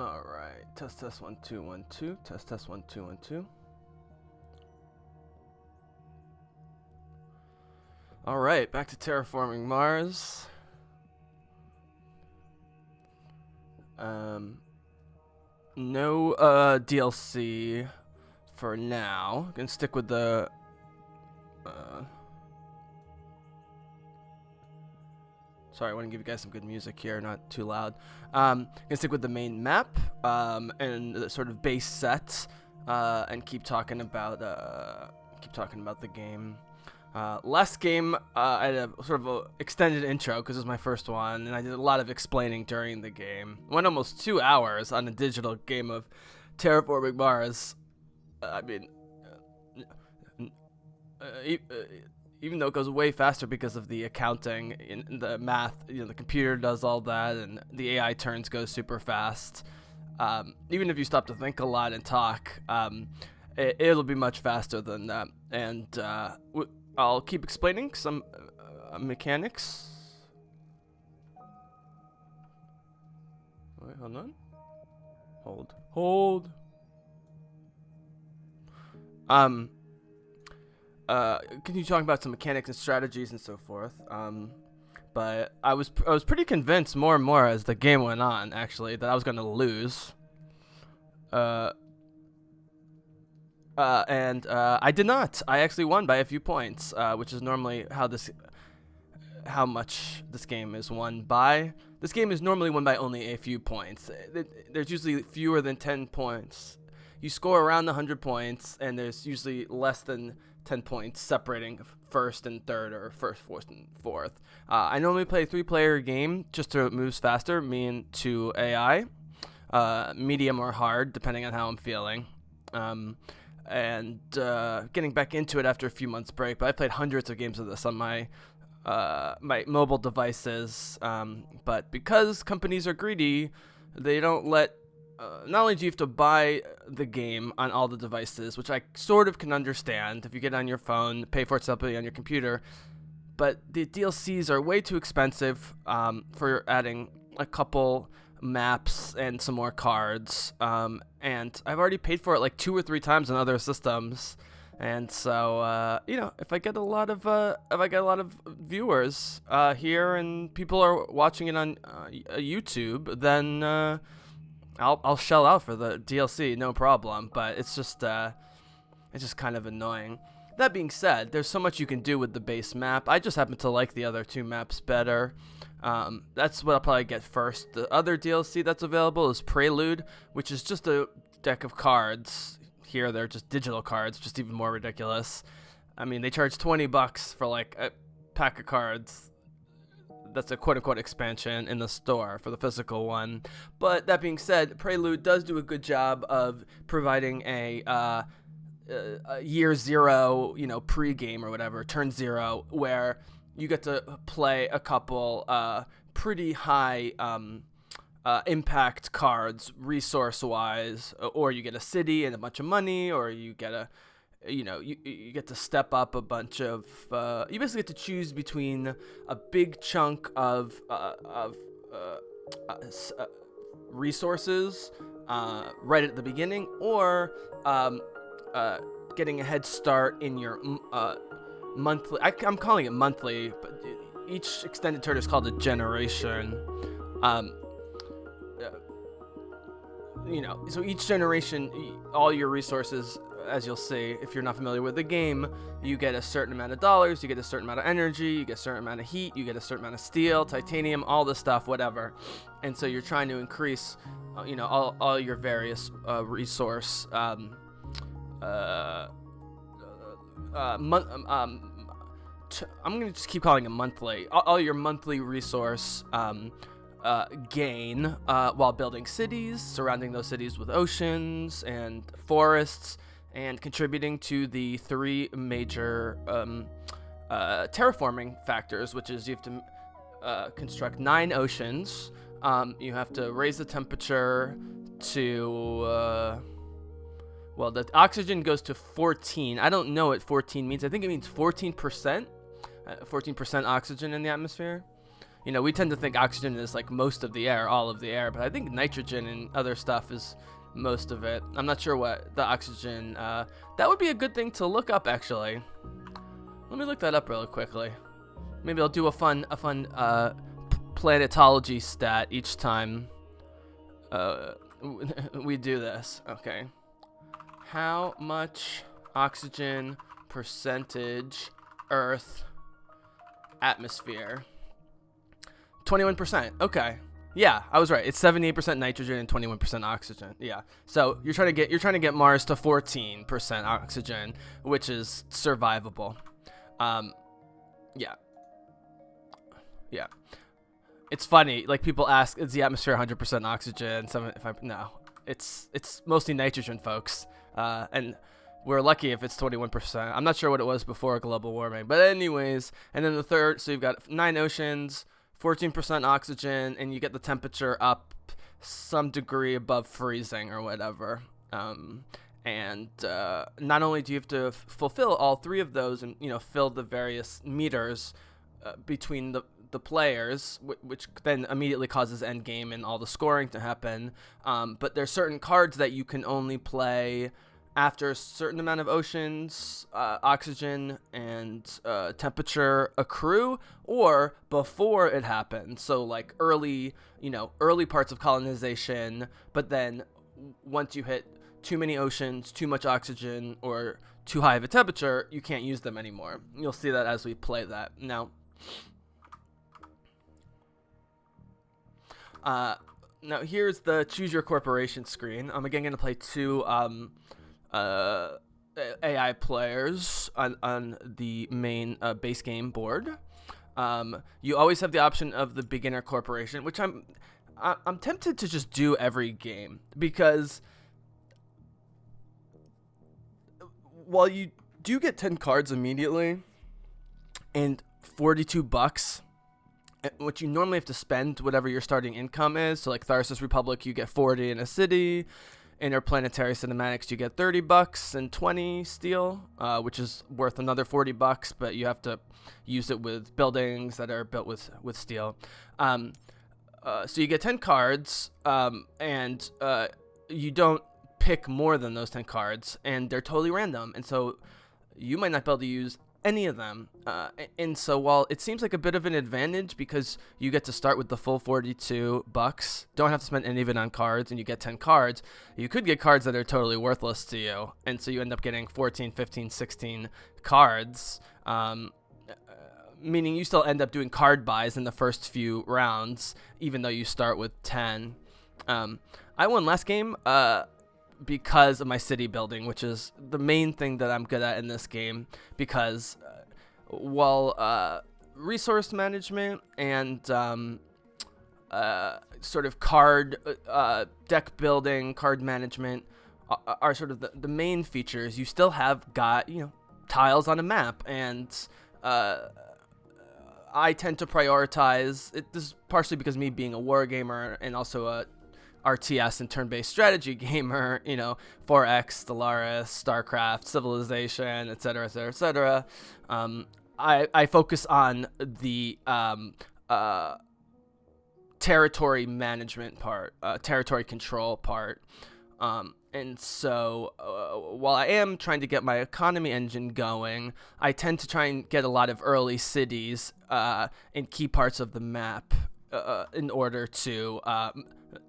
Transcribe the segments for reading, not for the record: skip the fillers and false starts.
All right, test 1 2 1 2. Test 1 2 1 2. All right, back to Terraforming Mars. No DLC for now. Gonna stick with the sorry, I want to give you guys some good music here, not too loud. Gonna stick with the main map and the sort of base set, and keep talking about the game. Last game, I had a sort of a extended intro because it was my first one, and I did a lot of explaining during the game. Went almost 2 hours on a digital game of Terraforming Mars. Even though it goes way faster because of the accounting in the math, the computer does all that, and the AI turns go super fast. Even if you stop to think a lot and talk, it'll be much faster than that. And I'll keep explaining some mechanics. Wait, hold on. Hold. Continue talking about some mechanics and strategies and so forth. But I was pretty convinced more and more as the game went on, actually, that I was going to lose. And I did not. I actually won by a few points, which is normally how much this game is won by. This game is normally won by only a few points. There's usually fewer than 10 points. You score around 100 points, and there's usually less than 10 points separating first and third, or first, fourth, and fourth. I normally play a 3-player game just so it moves faster, me and 2 AI, medium or hard, depending on how I'm feeling. And getting back into it after a few months break, but I played hundreds of games of this on my mobile devices. But because companies are greedy, they don't let. Not only do you have to buy the game on all the devices, which I sort of can understand if you get on your phone, pay for it separately on your computer, but the DLCs are way too expensive for adding a couple maps and some more cards. And I've already paid for it like 2 or 3 times on other systems. And so, if I get a lot of viewers here and people are watching it on YouTube, then I'll shell out for the DLC, no problem. But it's just kind of annoying. That being said, there's so much you can do with the base map. I just happen to like the other 2 maps better. That's what I'll probably get first. The other DLC that's available is Prelude, which is just a deck of cards. Here they're just digital cards, just even more ridiculous. I mean, they charge $20 for like a pack of cards. That's a quote-unquote expansion in the store for the physical one. But that being said, Prelude does do a good job of providing a year 0, pre-game or whatever, turn 0, where you get to play a couple pretty high impact cards resource-wise, or you get a city and a bunch of money, or you get you get to step up a bunch of. You basically get to choose between a big chunk of resources right at the beginning, or getting a head start in your monthly. I'm calling it monthly, but each extended turn is called a generation. So each generation, all your resources, as you'll see, if you're not familiar with the game, you get a certain amount of dollars, you get a certain amount of energy, you get a certain amount of heat, you get a certain amount of steel, titanium, all this stuff, whatever. And so you're trying to increase, all your various resource. I'm gonna just keep calling it monthly. All your monthly resource gain while building cities, surrounding those cities with oceans and forests, and contributing to the 3 major terraforming factors, which is you have to construct 9 oceans. You have to raise the temperature to the oxygen goes to 14. I don't know what 14 means. I think it means 14%. 14% oxygen in the atmosphere. we tend to think oxygen is like most of the air, all of the air, but I think nitrogen and other stuff is most of it. I'm not sure what the oxygen, that would be a good thing to look up, actually. Let me look that up really quickly. Maybe I'll do a fun planetology stat each time we do this. Okay. How much oxygen percentage Earth atmosphere? 21%. Okay. Yeah, I was right. It's 78% nitrogen and 21% oxygen. Yeah. So you're trying to get Mars to 14% oxygen, which is survivable. Yeah. Yeah. It's funny. Like, people ask, is the atmosphere 100% oxygen? No. It's mostly nitrogen, folks. And we're lucky if it's 21%. I'm not sure what it was before global warming. But anyways, and then the third, so you've got 9 oceans, 14% oxygen, and you get the temperature up some degree above freezing or whatever. And not only do you have to fulfill all 3 of those and, fill the various meters between the players, which then immediately causes endgame and all the scoring to happen. But there's certain cards that you can only play after a certain amount of oceans, oxygen, and temperature accrue, or before it happens. So like early parts of colonization, but then once you hit too many oceans, too much oxygen, or too high of a temperature, you can't use them anymore. You'll see that as we play that. Now here's the Choose Your Corporation screen. I'm again going to play 2 AI players on the main base game board. You always have the option of the beginner corporation, which I'm tempted to just do every game, because while you do get 10 cards immediately and $42, which you normally have to spend whatever your starting income is. So like Tharsis Republic, you get 40 in a city. Interplanetary Cinematics, you get $30 and 20 steel, which is worth another $40, but you have to use it with buildings that are built with steel. So you get 10 cards, and you don't pick more than those 10 cards, and they're totally random, and so you might not be able to use any of them. And so while it seems like a bit of an advantage because you get to start with the full $42, don't have to spend any of it on cards, and you get 10 cards, you could get cards that are totally worthless to you. And so you end up getting 14, 15, 16 cards, meaning you still end up doing card buys in the first few rounds, even though you start with 10. I won last game because of my city building, which is the main thing that I'm good at in this game, because while resource management and sort of card deck building, card management are sort of the main features, you still have got tiles on a map, and I tend to prioritize it. This is partially because me being a war gamer and also a RTS and turn-based strategy gamer, 4X, Stellaris, StarCraft, Civilization, etc., etc., etc. I focus on the territory management part, territory control part. And so while I am trying to get my economy engine going, I tend to try and get a lot of early cities in key parts of the map in order to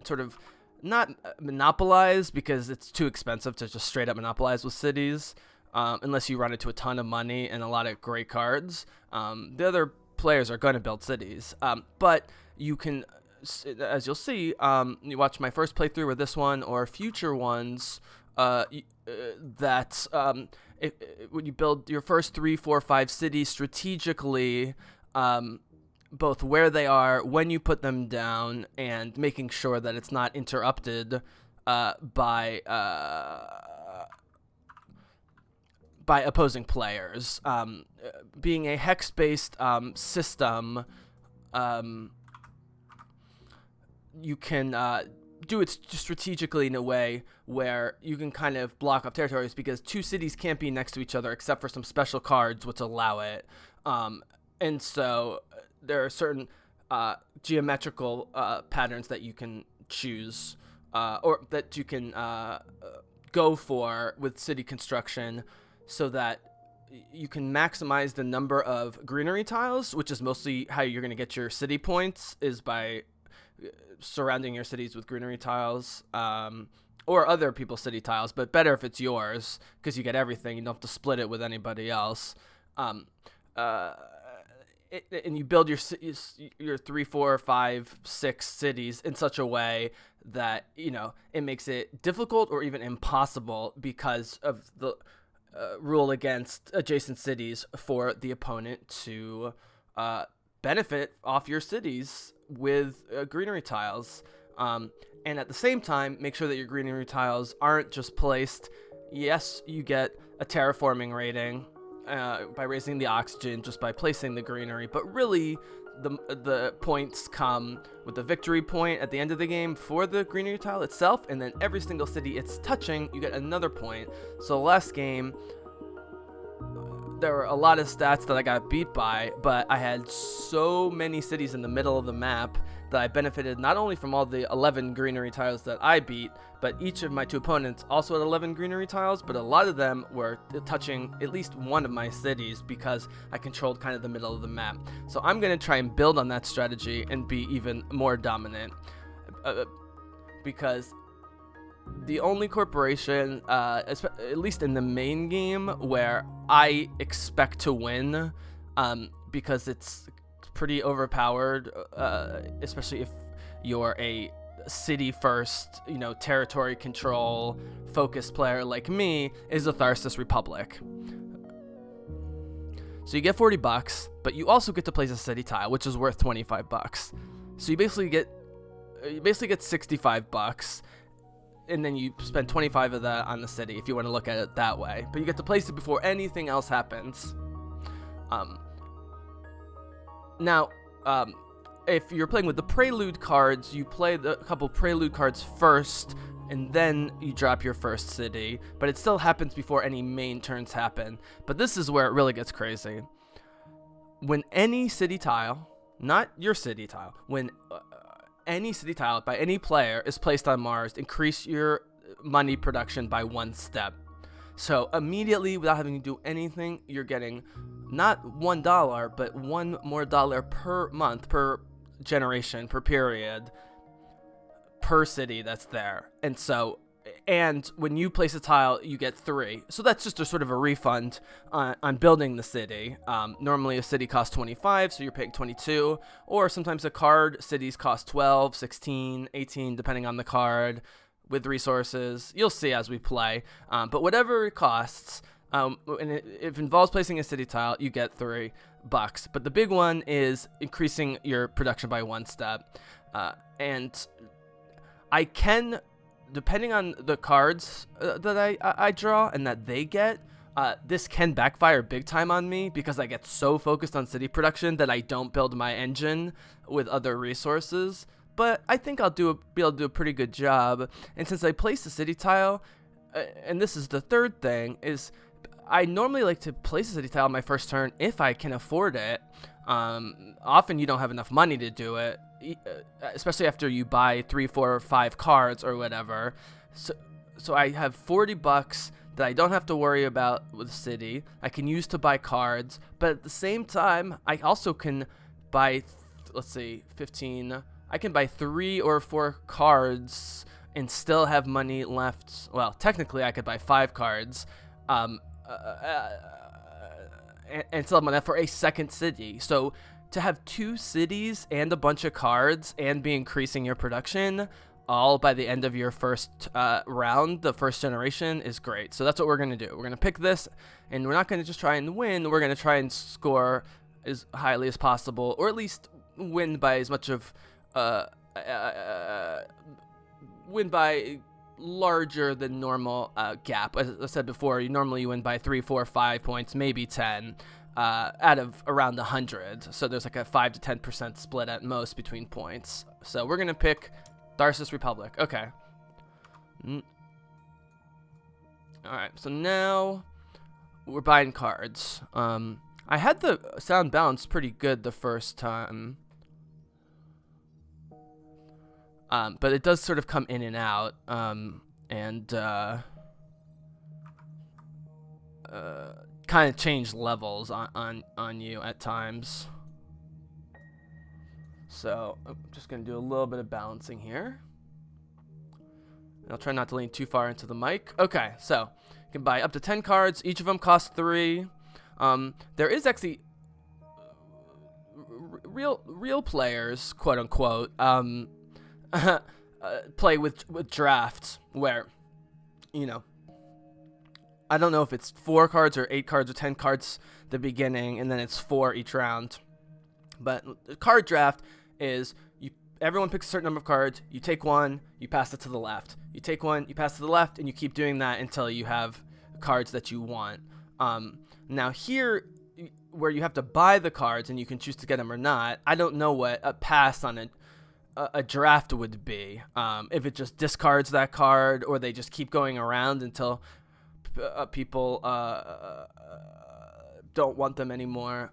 sort of not monopolize, because it's too expensive to just straight up monopolize with cities, unless you run into a ton of money and a lot of great cards. The other players are going to build cities, but you can, as you'll see, you watch my first playthrough or this one or future ones, that when you build your first 3, 4, 5 cities strategically, both where they are, when you put them down, and making sure that it's not interrupted by opposing players. Being a hex-based system, you can do it strategically in a way where you can kind of block off territories, because 2 cities can't be next to each other except for some special cards which allow it. And so there are certain geometrical patterns that you can choose or that you can go for with city construction, so that you can maximize the number of greenery tiles, which is mostly how you're going to get your city points, is by surrounding your cities with greenery tiles, or other people's city tiles, but better if it's yours, because you get everything. You don't have to split it with anybody else. And you build your 3, 4, 5, 6 cities in such a way that, you know, it makes it difficult or even impossible because of the rule against adjacent cities for the opponent to benefit off your cities with greenery tiles. And at the same time, make sure that your greenery tiles aren't just placed. Yes, you get a terraforming rating by raising the oxygen just by placing the greenery, but really the points come with the victory point at the end of the game for the greenery tile itself, and then every single city it's touching, you get another point. So last game, there were a lot of stats that I got beat by, but I had so many cities in the middle of the map that I benefited not only from all the 11 greenery tiles that I beat, but each of my 2 opponents also had 11 greenery tiles, but a lot of them were touching at least one of my cities because I controlled kind of the middle of the map. So I'm going to try and build on that strategy and be even more dominant, because the only corporation, at least in the main game, where I expect to win, because it's pretty overpowered, especially if you're a city first, you know, territory control focused player like me, is the Tharsis Republic. So you get $40, but you also get to place a city tile, which is worth $25. So you basically get $65, and then you spend 25 of that on the city if you want to look at it that way. But you get to place it before anything else happens. Now, if you're playing with the Prelude cards, you play a couple Prelude cards first, and then you drop your first city. But it still happens before any main turns happen. But this is where it really gets crazy. When any city tile, not your city tile, when any city tile by any player is placed on Mars, increase your money production by 1 step. So immediately, without having to do anything, you're getting not $1, but $1 more per month, per generation, per period, per city that's there. And so, and when you place a tile, you get 3. So that's just a sort of a refund on building the city. Normally a city costs 25, so you're paying 22. Or sometimes a card, cities cost 12, 16, 18, depending on the card, with resources. You'll see as we play. But whatever it costs, and if it involves placing a city tile, you get $3. But the big one is increasing your production by 1 step. And I can, depending on the cards that I draw and that they get, this can backfire big time on me because I get so focused on city production that I don't build my engine with other resources. But I think I'll be able to do a pretty good job. And since I place a city tile, and this is the third thing, is I normally like to place a city tile on my first turn if I can afford it. Often you don't have enough money to do it, especially after you buy 3, 4, 5 cards or whatever. So I have $40 that I don't have to worry about with city. I can use to buy cards, but at the same time, I also can buy, let's see, 15. I can buy 3 or 4 cards and still have money left. Well, technically, I could buy 5 cards. And still have money left for a second city. So to have 2 cities and a bunch of cards and be increasing your production all by the end of your first round, the first generation, is great. So that's what we're going to do. We're going to pick this, and we're not going to just try and win. We're going to try and score as highly as possible, or at least win by as much of win by larger than normal gap. As I said before, you win by 3, 4, 5 points, maybe 10 out of around 100. So there's like a 5 to 10% split at most between points. So we're gonna pick Tharsis Republic. Okay. All right. So now we're buying cards. I had the sound balance pretty good the first time. But it does sort of come in and out, and kind of change levels on you at times. So I'm just going to do a little bit of balancing here. And I'll try not to lean too far into the mic. Okay, so you can buy up to 10 cards. Each of them costs 3. There is actually real players, quote unquote, play with drafts where, I don't know if it's 4 cards or 8 cards or 10 cards at the beginning, and then it's 4 each round. But the card draft is everyone picks a certain number of cards. You take one, you pass it to the left. You take one, you pass it to the left, and you keep doing that until you have cards that you want. Now here, where you have to buy the cards and you can choose to get them or not, I don't know what a pass on a draft would be. If it just discards that card, or they just keep going around until people don't want them anymore.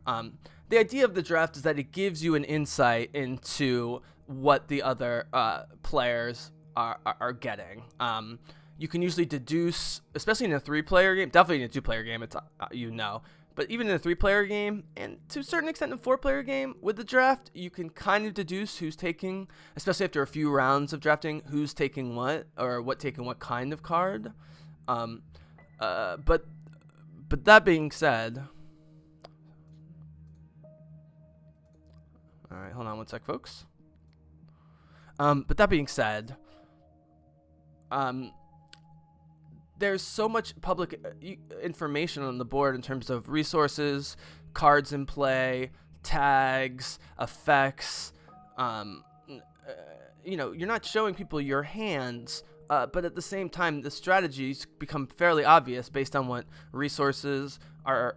The idea of the draft is that it gives you an insight into what the other players are getting. You can usually deduce, especially in a 3-player game, definitely in a 2-player game, it's but even in a 3-player game, and to a certain extent in a 4-player game, with the draft, you can kind of deduce who's taking, especially after a few rounds of drafting, who's taking what, or what taking what kind of card. But that being said, all right, hold on one sec, folks. But that being said, there's so much public information on the board in terms of resources, cards in play, tags, effects. You're not showing people your hands, but at the same time, the strategies become fairly obvious based on what resources are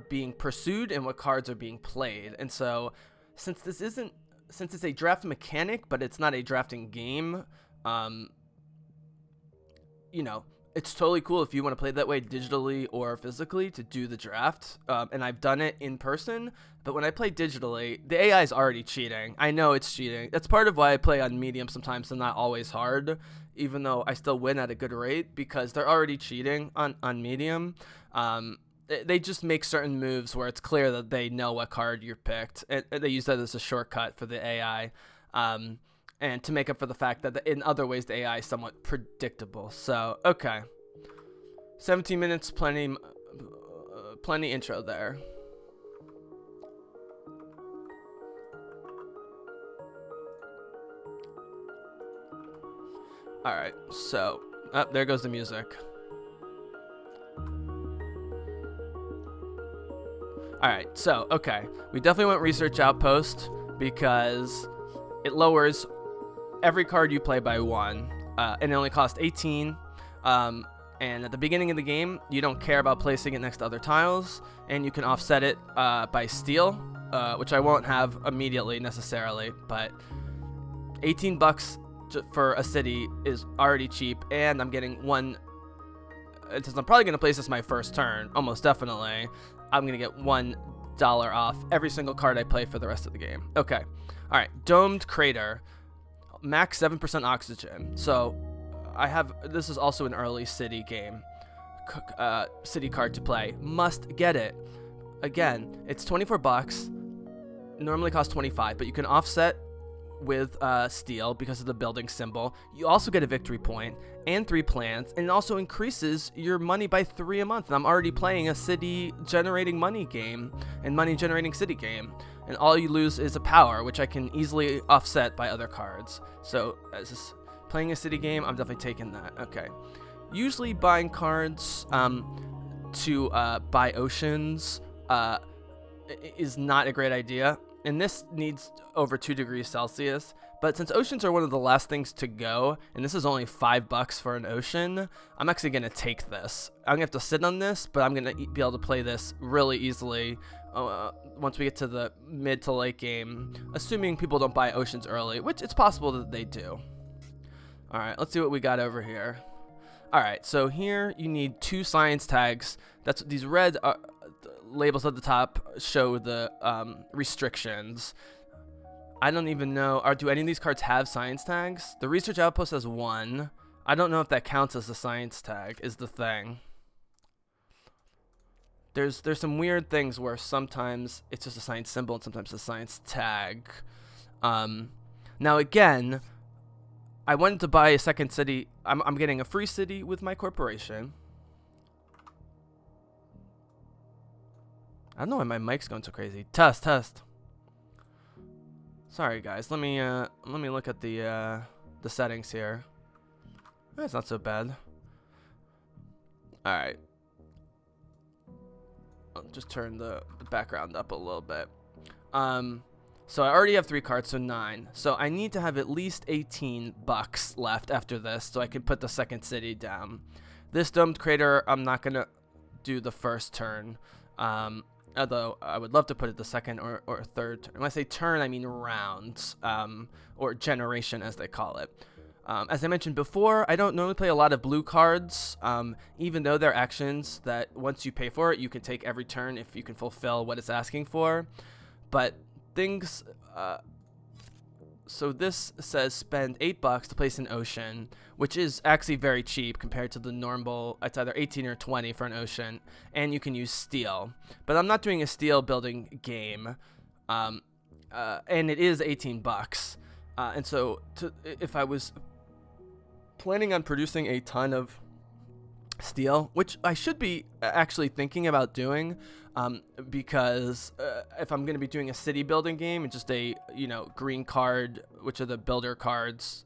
being pursued and what cards are being played. And so, since it's a draft mechanic, but it's not a drafting game, it's totally cool if you want to play that way digitally or physically to do the draft. And I've done it in person, but when I play digitally, the AI is already cheating. I know it's cheating. That's part of why I play on medium sometimes and not always hard, even though I still win at a good rate, because they're already cheating on medium. They just make certain moves where it's clear that they know what card you picked. And they use that as a shortcut for the AI. And to make up for the fact that in other ways the AI is somewhat predictable. So, okay. 17 minutes, plenty intro there. Alright, so, there goes the music. Alright, so, okay. We definitely went Research Outpost because it lowers every card you play by 1, and it only costs 18. And at the beginning of the game, you don't care about placing it next to other tiles, and you can offset it by steal, which I won't have immediately necessarily, but 18 bucks for a city is already cheap, and I'm getting one. Since I'm probably going to place this my first turn, almost definitely, I'm going to get $1 off every single card I play for the rest of the game. Okay. All right. Domed Crater. Max 7% oxygen. So this is also an early city game. City card to play. Must get it. Again, it's 24 bucks. Normally costs 25, but you can offset with steel because of the building symbol. You also get a victory point and 3 plants, and it also increases your money by 3 a month. And I'm already playing a city generating money game and money generating city game, and all you lose is a power, which I can easily offset by other cards. So as this playing a city game, I'm definitely taking that. Okay, usually buying cards to buy oceans is not a great idea. And this needs over 2 degrees Celsius. But since oceans are one of the last things to go, and this is only $5 for an ocean, I'm actually going to take this. I'm going to have to sit on this, but I'm going to be able to play this really easily once we get to the mid to late game, assuming people don't buy oceans early, which it's possible that they do. All right, let's see what we got over here. All right, so here you need 2 science tags. That's these red labels at the top show the restrictions. I don't even know. Do any of these cards have science tags? The research outpost has 1. I don't know if that counts as a science tag, is the thing. There's some weird things where sometimes it's just a science symbol and sometimes a science tag. Now again, I wanted to buy a second city. I'm getting a free city with my corporation. I don't know why my mic's going so crazy. Test. Sorry guys. Let me look at the settings here. That's not so bad. All right. I'll just turn the background up a little bit. So I already have 3 cards, so 9. So I need to have at least 18 bucks left after this so I can put the second city down. This domed crater, I'm not going to do the first turn. Although I would love to put it the second or third turn. When I say turn, I mean round, or generation as they call it. As I mentioned before, I don't normally play a lot of blue cards, even though they're actions that once you pay for it, you can take every turn if you can fulfill what it's asking for. But things, so this says spend 8 bucks to place an ocean, which is actually very cheap compared to the normal. It's either 18 or 20 for an ocean, and you can use steel. But I'm not doing a steel building game, and it is 18 bucks. And so if I was planning on producing a ton of steel, which I should be actually thinking about doing, because if I'm going to be doing a city building game and just a green card, which are the builder cards,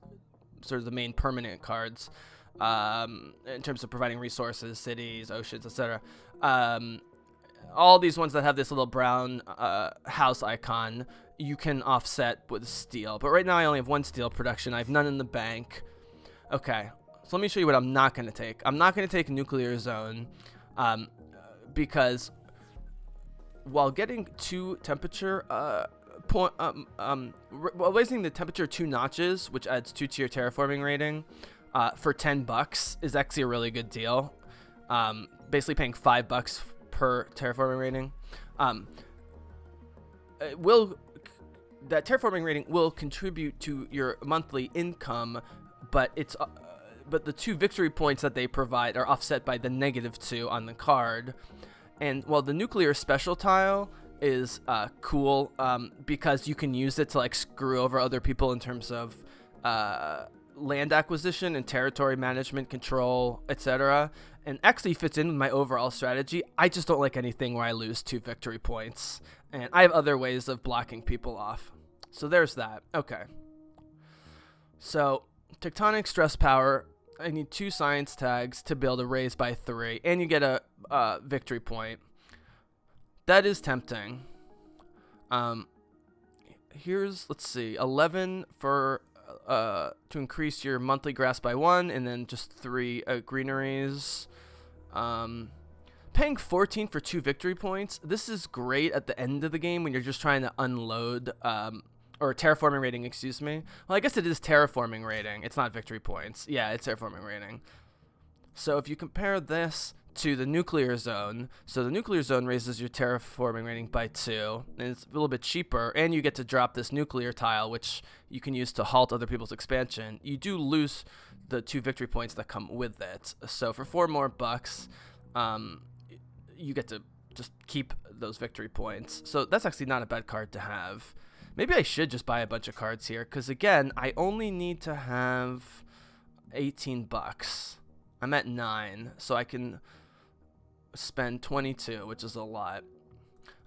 sort of the main permanent cards, in terms of providing resources, cities, oceans, etc. All these ones that have this little brown house icon, you can offset with steel. But right now I only have 1 steel production. I have none in the bank. Okay, so let me show you what I'm not going to take. I'm not going to take nuclear zone, because while getting 2 temperature while raising the temperature 2 notches, which adds 2 to your terraforming rating, for 10 bucks is actually a really good deal. Basically paying 5 bucks per terraforming rating. That terraforming rating will contribute to your monthly income, but the 2 victory points that they provide are offset by the -2 on the card. And while the nuclear special tile is cool, because you can use it to like screw over other people in terms of land acquisition and territory management, control, etc., and actually fits in with my overall strategy. I just don't like anything where I lose 2 victory points, and I have other ways of blocking people off. So there's that. Okay. So tectonic stress power, I need 2 science tags to build a raise by 3, and you get a victory point. That is tempting. Let's see, 11 for to increase your monthly grass by 1, and then just 3 greeneries. Paying 14 for 2 victory points. This is great at the end of the game when you're just trying to unload, or terraforming rating, excuse me. Well, I guess it is terraforming rating. It's not victory points. Yeah, it's terraforming rating. So if you compare this to the nuclear zone, so the nuclear zone raises your terraforming rating by 2, and it's a little bit cheaper, and you get to drop this nuclear tile, which you can use to halt other people's expansion. You do lose the 2 victory points that come with it. So for 4 more bucks, you get to just keep those victory points. So that's actually not a bad card to have. Maybe I should just buy a bunch of cards here, because again, I only need to have 18 bucks. I'm at 9, so I can spend 22, which is a lot.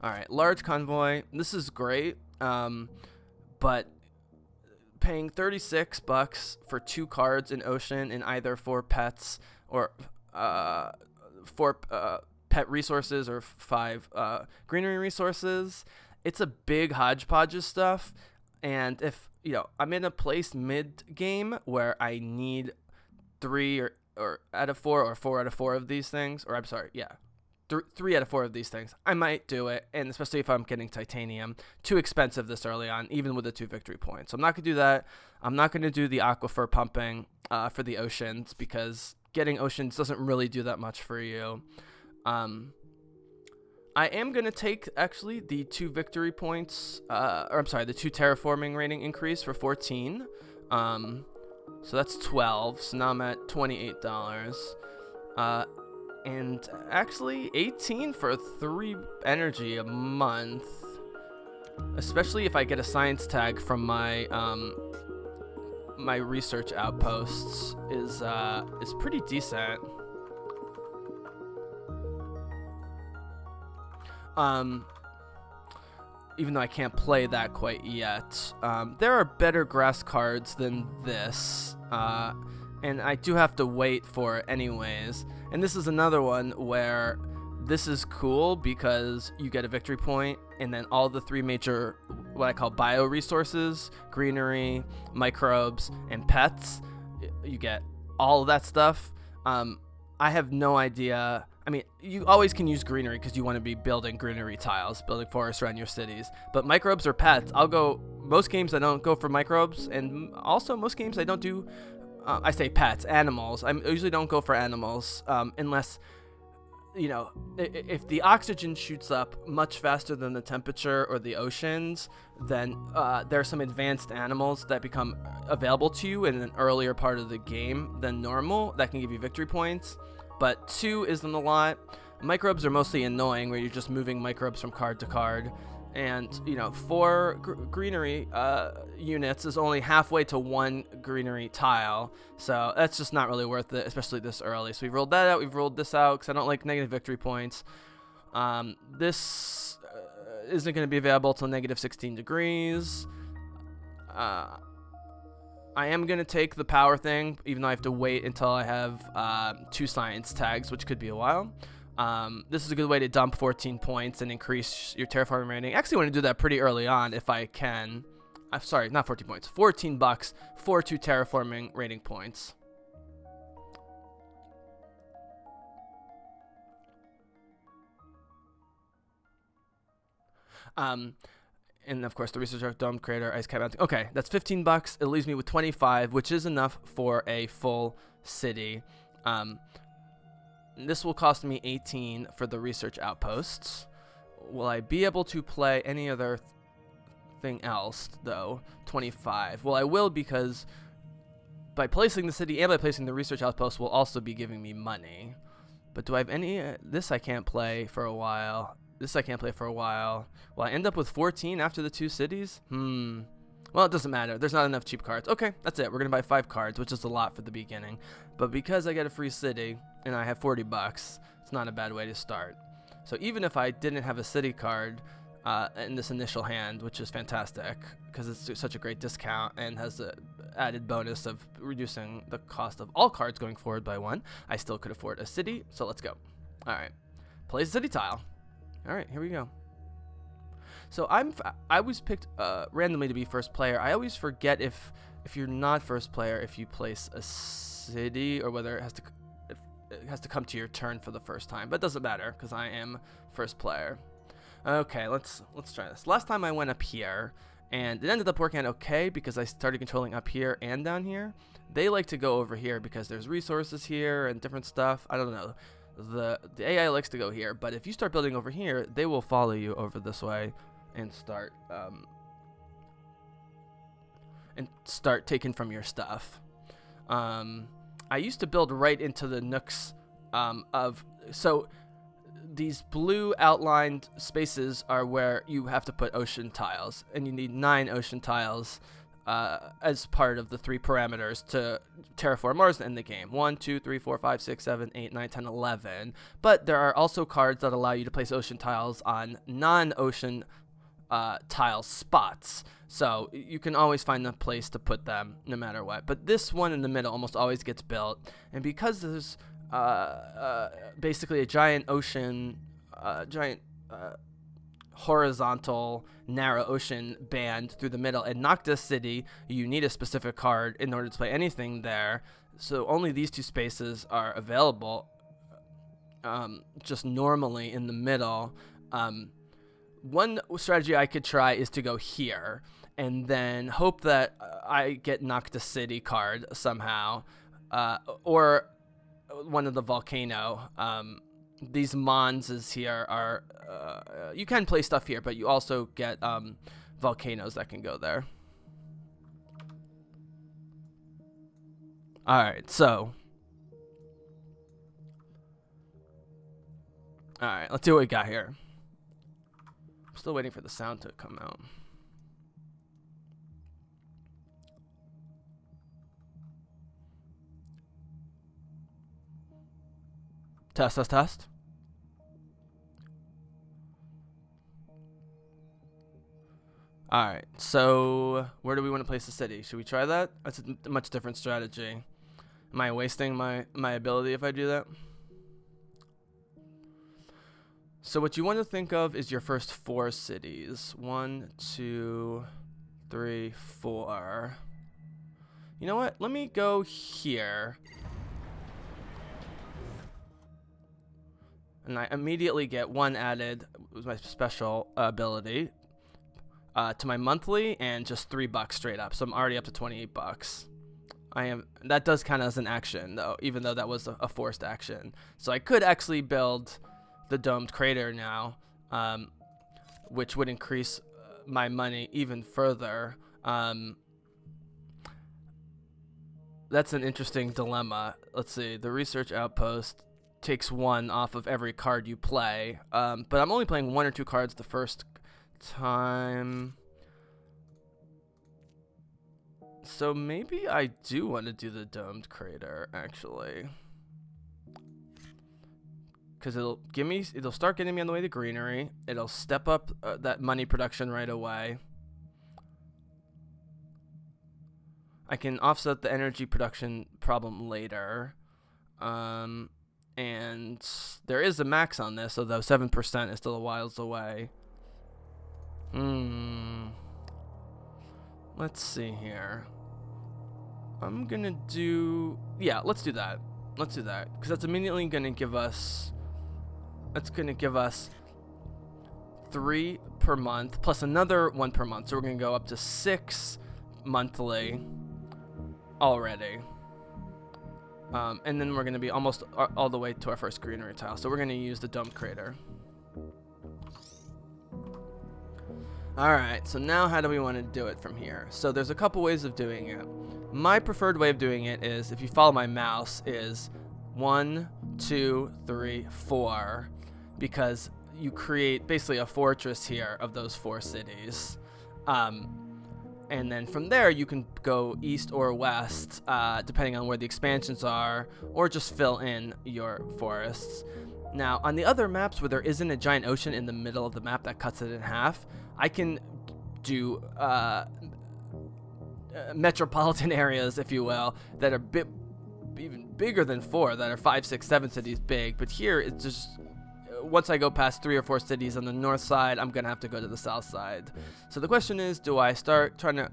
All right, large convoy. This is great, but paying 36 bucks for 2 cards in ocean and either 4 pets or 4 pet resources or 5 greenery resources. It's a big hodgepodge of stuff, and if I'm in a place mid game where I need 3 or out of 4 or 4 out of 4 of these things, or I'm sorry, yeah, 3 out of 4 of these things, I might do it, and especially if I'm getting titanium. Too expensive this early on, even with the 2 victory points. So I'm not going to do that. I'm not going to do the aquifer pumping for the oceans, because getting oceans doesn't really do that much for you. I am going to take, actually, the 2 victory points, or I'm sorry, the 2 terraforming rating increase for 14. So that's 12, so now I'm at $28. And actually 18 for 3 energy a month. Especially if I get a science tag from my my research outposts is pretty decent. Even though I can't play that quite yet. There are better grass cards than this, and I do have to wait for it anyways. And this is another one where this is cool because you get a victory point, and then all the 3 major, what I call bioresources, greenery, microbes, and pets, you get all of that stuff. I have no idea. I mean, you always can use greenery because you want to be building greenery tiles, building forests around your cities. But microbes or pets, I'll go, most games I don't go for microbes, and also most games I don't do, I say pets, animals. I usually don't go for animals unless, you know, if the oxygen shoots up much faster than the temperature or the oceans, then there are some advanced animals that become available to you in an earlier part of the game than normal that can give you victory points. But 2 isn't a lot. Microbes are mostly annoying, where you're just moving microbes from card to card. And, you know, 4 greenery units is only halfway to 1 greenery tile. So that's just not really worth it, especially this early. So we've rolled that out. We've rolled this out because I don't like negative victory points. This isn't going to be available till negative 16 degrees. I am going to take the power thing, even though I have to wait until I have 2 science tags, which could be a while. This is a good way to dump 14 points and increase your terraforming rating. Actually, I want to do that pretty early on if I can. I'm sorry, not 14 points. $14 for 2 terraforming rating points. And of course, the research dome crater, ice cap mountain. Okay, that's $15. It leaves me with 25, which is enough for a full city. This will cost me 18 for the research outposts. Will I be able to play any other thing else, though? 25. Well, I will, because by placing the city and by placing the research outpost will also be giving me money. But do I have any? This I can't play for a while. This I can't play for a while. Will I end up with 14 after the 2 cities? Well, it doesn't matter. There's not enough cheap cards. Okay, that's it. We're going to buy 5 cards, which is a lot for the beginning. But because I get a free city and I have $40, it's not a bad way to start. So even if I didn't have a city card in this initial hand, which is fantastic because it's such a great discount and has the added bonus of reducing the cost of all cards going forward by 1, I still could afford a city. So let's go. All right. Place a city tile. All right, here we go. So I was picked randomly to be first player. I always forget if you're not first player, if you place a city or whether it has to come to your turn for the first time. But it doesn't matter because I am first player. Okay, let's try this. Last time I went up here, and it ended up working out okay because I started controlling up here and down here. They like to go over here because there's resources here and different stuff. I don't know. The AI likes to go here, but if you start building over here, they will follow you over this way and start taking from your stuff. I used to build right into the nooks so these blue outlined spaces are where you have to put ocean tiles, and you need 9 ocean tiles as part of the 3 parameters to terraform Mars in the game. 1, 2, 3, 4, 5, 6, 7, 8, 9, 10, 11. But there are also cards that allow you to place ocean tiles on non-ocean tile spots. So you can always find a place to put them no matter what. But this one in the middle almost always gets built. And because there's basically a giant ocean, horizontal narrow ocean band through the middle in Noctis City, you need a specific card in order to play anything there. So only these 2 spaces are available just normally in the middle. One strategy I could try is to go here and then hope that I get Noctis City card somehow, or one of the volcano these Monses here are, you can place stuff here, but you also get volcanoes that can go there. Alright, so. Alright, let's see what we got here. I'm still waiting for the sound to come out. Test, test, test. Alright, so where do we want to place the city? Should we try that? That's a much different strategy. Am I wasting my ability if I do that? So what you want to think of is your first 4 cities. 1, 2, 3, 4. You know what? Let me go here. And I immediately get 1 added with my special ability to my monthly, and just $3 straight up. So I'm already up to $28. That does count as an action though, even though that was a forced action. So I could actually build the domed crater now, which would increase my money even further. That's an interesting dilemma. Let's see, the research outpost takes 1 off of every card you play, but I'm only playing 1 or 2 cards the first time. So maybe I do want to do the domed crater actually, because it'll start getting me on the way to greenery. It'll step up that money production right away. I can offset the energy production problem later. And there is a max on this, although 7% is still a whiles away. Let's see here. I'm gonna do, yeah, let's do that. Let's do that, because that's immediately gonna give us, 3 per month plus another 1 per month. So we're gonna go up to 6 monthly already. And then we're gonna be almost all the way to our first greenery tile. So we're gonna use the domed crater. Alright, so now how do we want to do it from here? So there's a couple ways of doing it. My preferred way of doing it is, if you follow my mouse, is 1, 2, 3, 4, because you create basically a fortress here of those 4 cities. And then from there you can go east or west, depending on where the expansions are, or just fill in your forests. Now, on the other maps where there isn't a giant ocean in the middle of the map that cuts it in half, I can do metropolitan areas, if you will, that are even bigger than 4, that are 5, 6, 7 cities big. But here, it's just, once I go past 3 or 4 cities on the north side, I'm going to have to go to the south side. So the question is, do I start trying to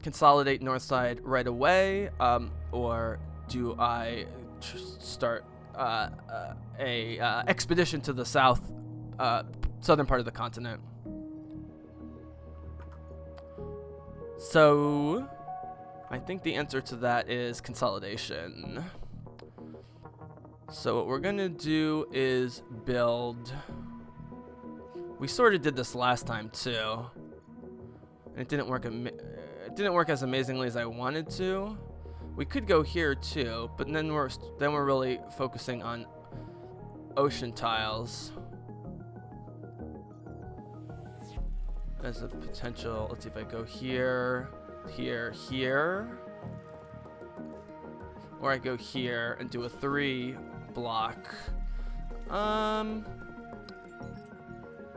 consolidate north side right away, or do I start a expedition to the southern part of the continent? So I think the answer to that is consolidation. So what we're gonna do is build, we sort of did this last time too, and it didn't work as amazingly as I wanted to. We could go here too, but then we're really focusing on ocean tiles as a potential. Let's see if I go here, here, here, or I go here and do a 3 block.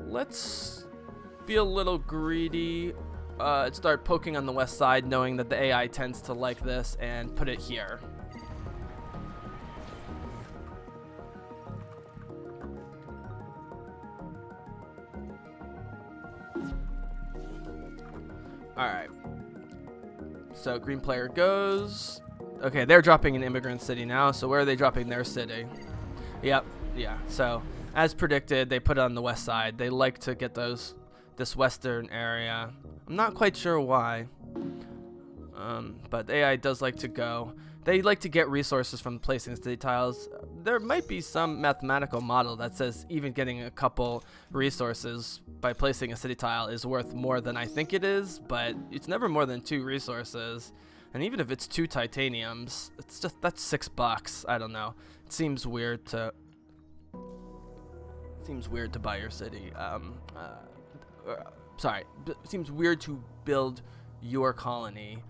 Let's be a little greedy. Start poking on the west side, knowing that the AI tends to like this, and put it here. Alright. So green player goes. Okay, they're dropping an immigrant city now, so where are they dropping their city? Yep, yeah. So as predicted, they put it on the west side. They like to get this western area. I'm not quite sure why, but the AI does like to go They like to get resources from placing city tiles. There might be some mathematical model that says even getting a couple resources by placing a city tile is worth more than I think it is, but it's never more than 2 resources. And even if it's 2 titaniums, that's $6. I don't know. It seems weird to buy your city. It seems weird to build your colony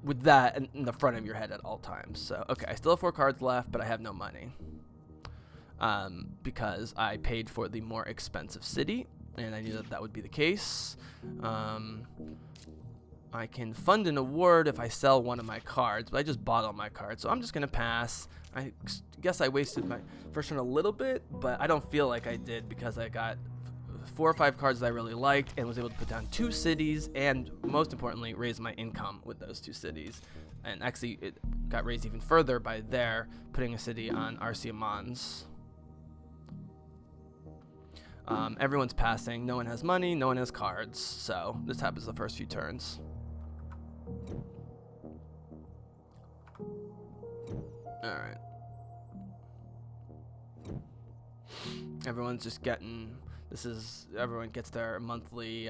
with that in the front of your head at all times. So, okay, I still have 4 cards left, but I have no money. Because I paid for the more expensive city, and I knew that would be the case. I can fund an award if I sell one of my cards, but I just bought all my cards, so I'm just going to pass. I guess I wasted my first turn a little bit, but I don't feel like I did because I got 4 or 5 cards that I really liked and was able to put down 2 cities and, most importantly, raise my income with those 2 cities. And actually, it got raised even further by putting a city on Arcia Mons. Everyone's passing. No one has money. No one has cards. So this happens the first few turns. All right. Everyone's just getting... everyone gets their monthly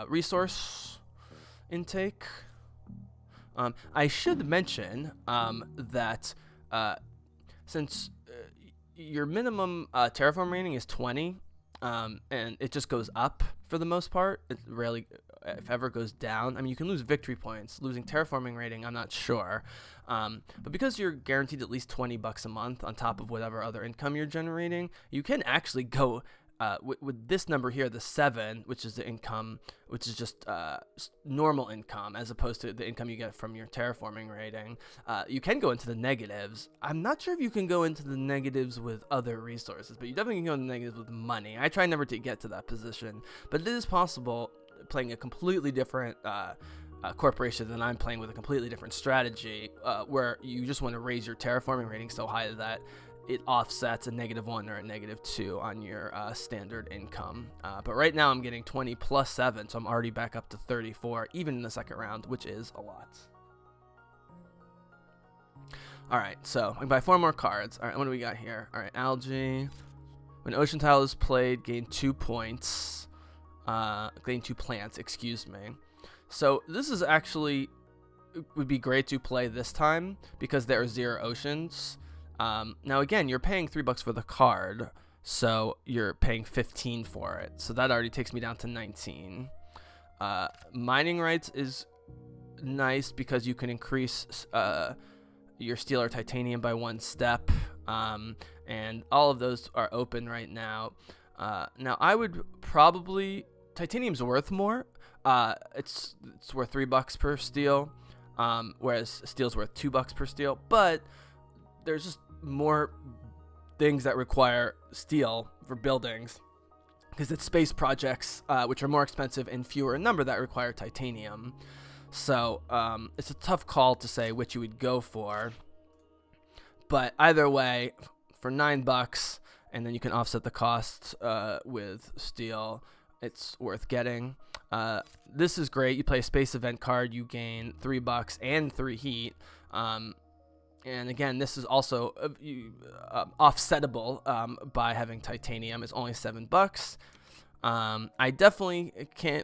resource intake. I should mention that since your minimum terraform rating is 20, and it just goes up for the most part, it rarely, if ever, goes down. I mean, you can lose victory points. Losing terraforming rating, I'm not sure. But because you're guaranteed at least $20 a month on top of whatever other income you're generating, you can actually go... with this number here, the 7, which is the income, which is just normal income as opposed to the income you get from your terraforming rating, you can go into the negatives. I'm not sure if you can go into the negatives with other resources, but you definitely can go into the negatives with money. I try never to get to that position, but it is possible playing a completely different corporation than I'm playing with a completely different strategy, where you just want to raise your terraforming rating so high that it offsets a -1 or a -2 on your standard income. But right now I'm getting 20 plus 7, so I'm already back up to 34, even in the second round, which is a lot. All right, so I can buy 4 more cards. All right, what do we got here? All right, algae. When ocean tile is played, gain 2 points. Gain 2 plants, excuse me. So this is actually, would be great to play this time because there are 0 oceans. Now again, you're paying $3 for the card, so you're paying 15 for it. So that already takes me down to 19. Mining rights is nice because you can increase your steel or titanium by 1 step, and all of those are open right now. Now I would probably, titanium's worth more. It's worth $3 per steel, whereas steel's worth $2 per steel, but there's just more things that require steel for buildings because it's space projects, which are more expensive and fewer in number, that require titanium. So it's a tough call to say which you would go for, but either way, for $9, and then you can offset the cost with steel, it's worth getting. This is great. You play a space event card, you gain $3 and 3 heat. And again, this is also offsettable by having titanium. It's only $7. I definitely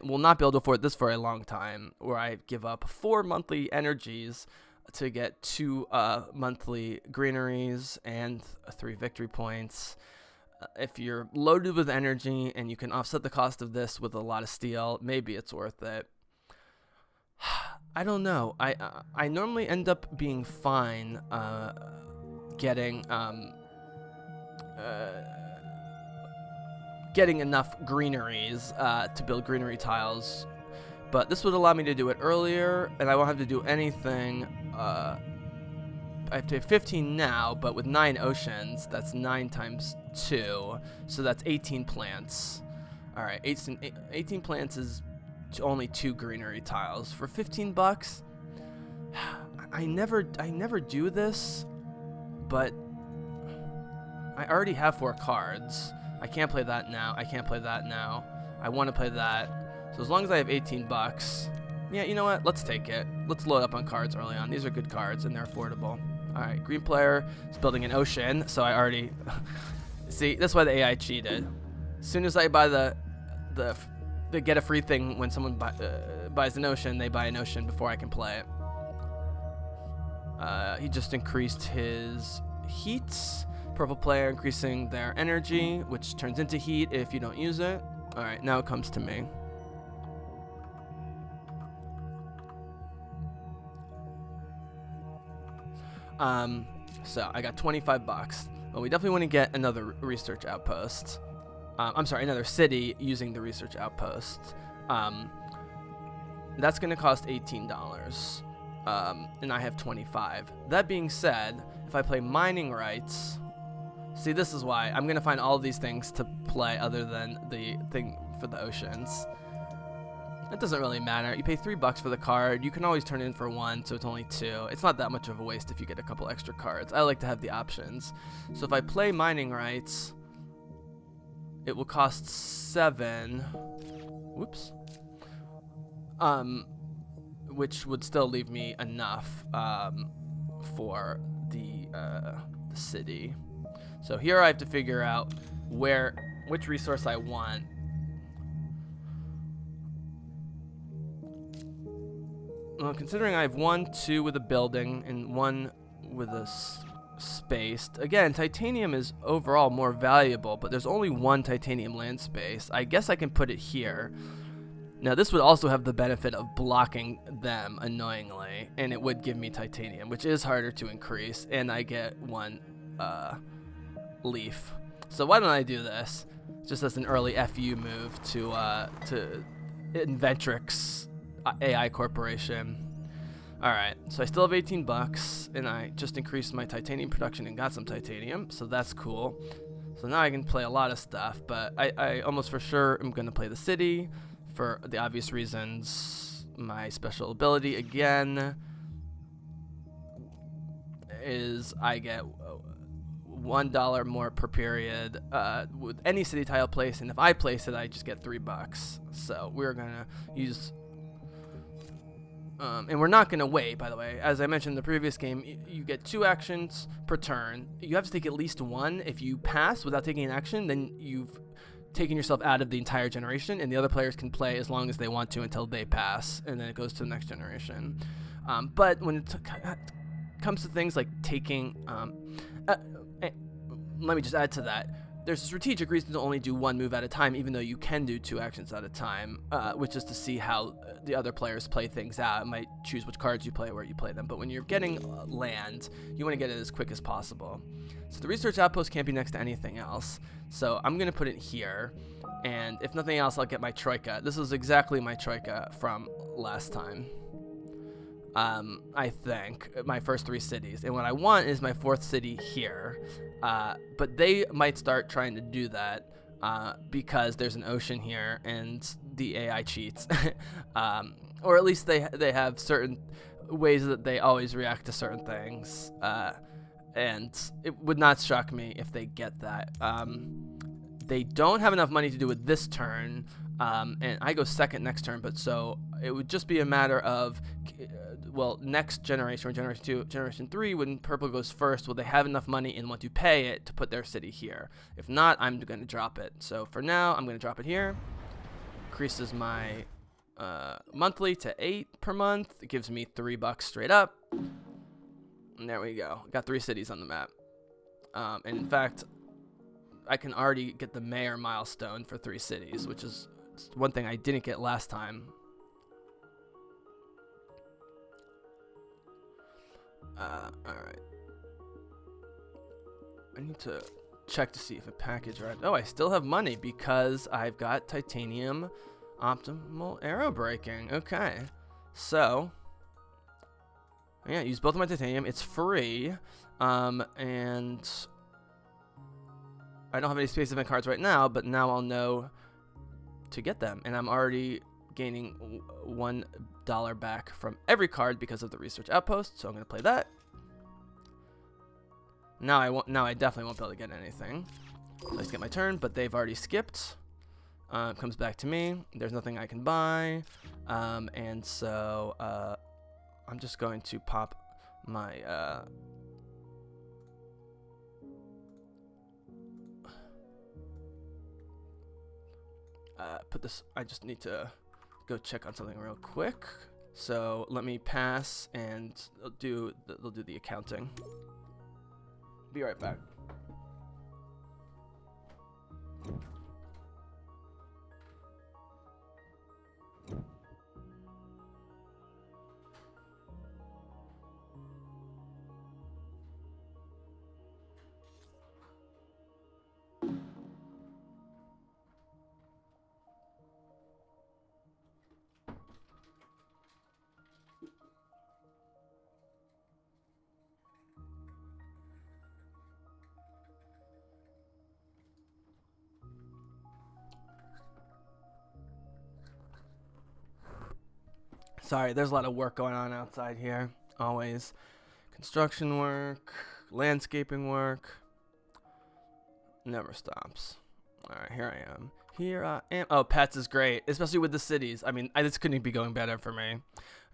will not be able to afford this for a long time, where I give up 4 monthly energies to get 2 monthly greeneries and 3 victory points. If you're loaded with energy and you can offset the cost of this with a lot of steel, maybe it's worth it. I don't know. I normally end up being fine getting enough greeneries to build greenery tiles, but this would allow me to do it earlier, and I won't have to do anything. I have to have 15 now, but with 9 oceans, that's 9 times 2, so that's 18 plants. All right, 18 plants is only 2 greenery tiles for $15. I never do this, but I already have 4 cards. I can't play that now. I can't play that now. I want to play that. So as long as I have $18, Yeah, you know what? Let's take it. Let's load up on cards early on. These are good cards, and they're affordable. All right, green player is building an ocean, so I already... See, that's why the AI cheated. As soon as I buy they get a free thing when someone buys an ocean, they buy an ocean before I can play it. He just increased his heats. Purple player increasing their energy, which turns into heat if you don't use it. All right, now it comes to me. So I got 25 bucks. Well, we definitely want to get another research outpost. I'm sorry, another city using the research outpost. That's going to cost $18. And I have 25. That being said, if I play mining rights, see, this is why I'm going to find all of these things to play other than the thing for the oceans. It doesn't really matter. You pay $3 for the card. You can always turn it in for 1, so it's only 2. It's not that much of a waste if you get a couple extra cards. I like to have the options. So if I play mining rights, it will cost 7. Whoops. Which would still leave me enough for the city. So here I have to figure out which resource I want. Well, considering I have 1, 2 with a building and 1 with a spaced. Again, titanium is overall more valuable, but there's only 1 titanium land space. I guess I can put it here. Now, this would also have the benefit of blocking them annoyingly, and it would give me titanium, which is harder to increase, and I get 1 leaf. So why don't I do this, just as an early FU move to Inventrix AI Corporation. Alright, so I still have 18 bucks, and I just increased my titanium production and got some titanium, so that's cool. So now I can play a lot of stuff, but I almost for sure am going to play the city for the obvious reasons. My special ability, again, is I get $1 more per period with any city tile placed, and if I place it, I just get $3. So we're going to use... and we're not going to wait, by the way. As I mentioned in the previous game, you get 2 actions per turn. You have to take at least 1. If you pass without taking an action, then you've taken yourself out of the entire generation, and the other players can play as long as they want to until they pass, and then it goes to the next generation. But when it comes to things like taking... let me just add to that. There's a strategic reason to only do 1 move at a time, even though you can do 2 actions at a time, which is to see how the other players play things out. It might choose which cards you play, where you play them. But when you're getting land, you want to get it as quick as possible. So the research outpost can't be next to anything else. So I'm going to put it here. And if nothing else, I'll get my troika. This is exactly my troika from last time. I think, my first 3 cities. And what I want is my 4th city here. But they might start trying to do that because there's an ocean here and the AI cheats. Or at least they have certain ways that they always react to certain things. And it would not shock me if they get that. They don't have enough money to do it this turn. And I go second next turn, but so it would just be a matter of, well, next generation, or generation 2, generation 3, when purple goes first, will they have enough money and want to pay it to put their city here? If not, I'm going to drop it. So for now, I'm going to drop it here. Increases my monthly to 8 per month. It gives me $3 straight up. And there we go. Got 3 cities on the map. And in fact, I can already get the mayor milestone for 3 cities, which is one thing I didn't get last time. Alright. I need to check to see if a package arrived. Oh, I still have money because I've got titanium optimal arrow braking. Okay. So, yeah, use both of my titanium. It's free. And I don't have any space event cards right now, but now I'll know to get them. And I'm already gaining $1 back from every card because of the research outpost. So I'm going to play that. Now I definitely won't be able to get anything. Let's get my turn, but they've already skipped. Comes back to me. There's nothing I can buy. And so I'm just going to pop my put this. I just need to go check on something real quick. So let me pass, and they'll do the accounting. Be right back. Sorry, there's a lot of work going on outside here. Always. Construction work, landscaping work. Never stops. Alright, here I am. Here I am. Oh, pets is great, especially with the cities. I mean, this couldn't be going better for me.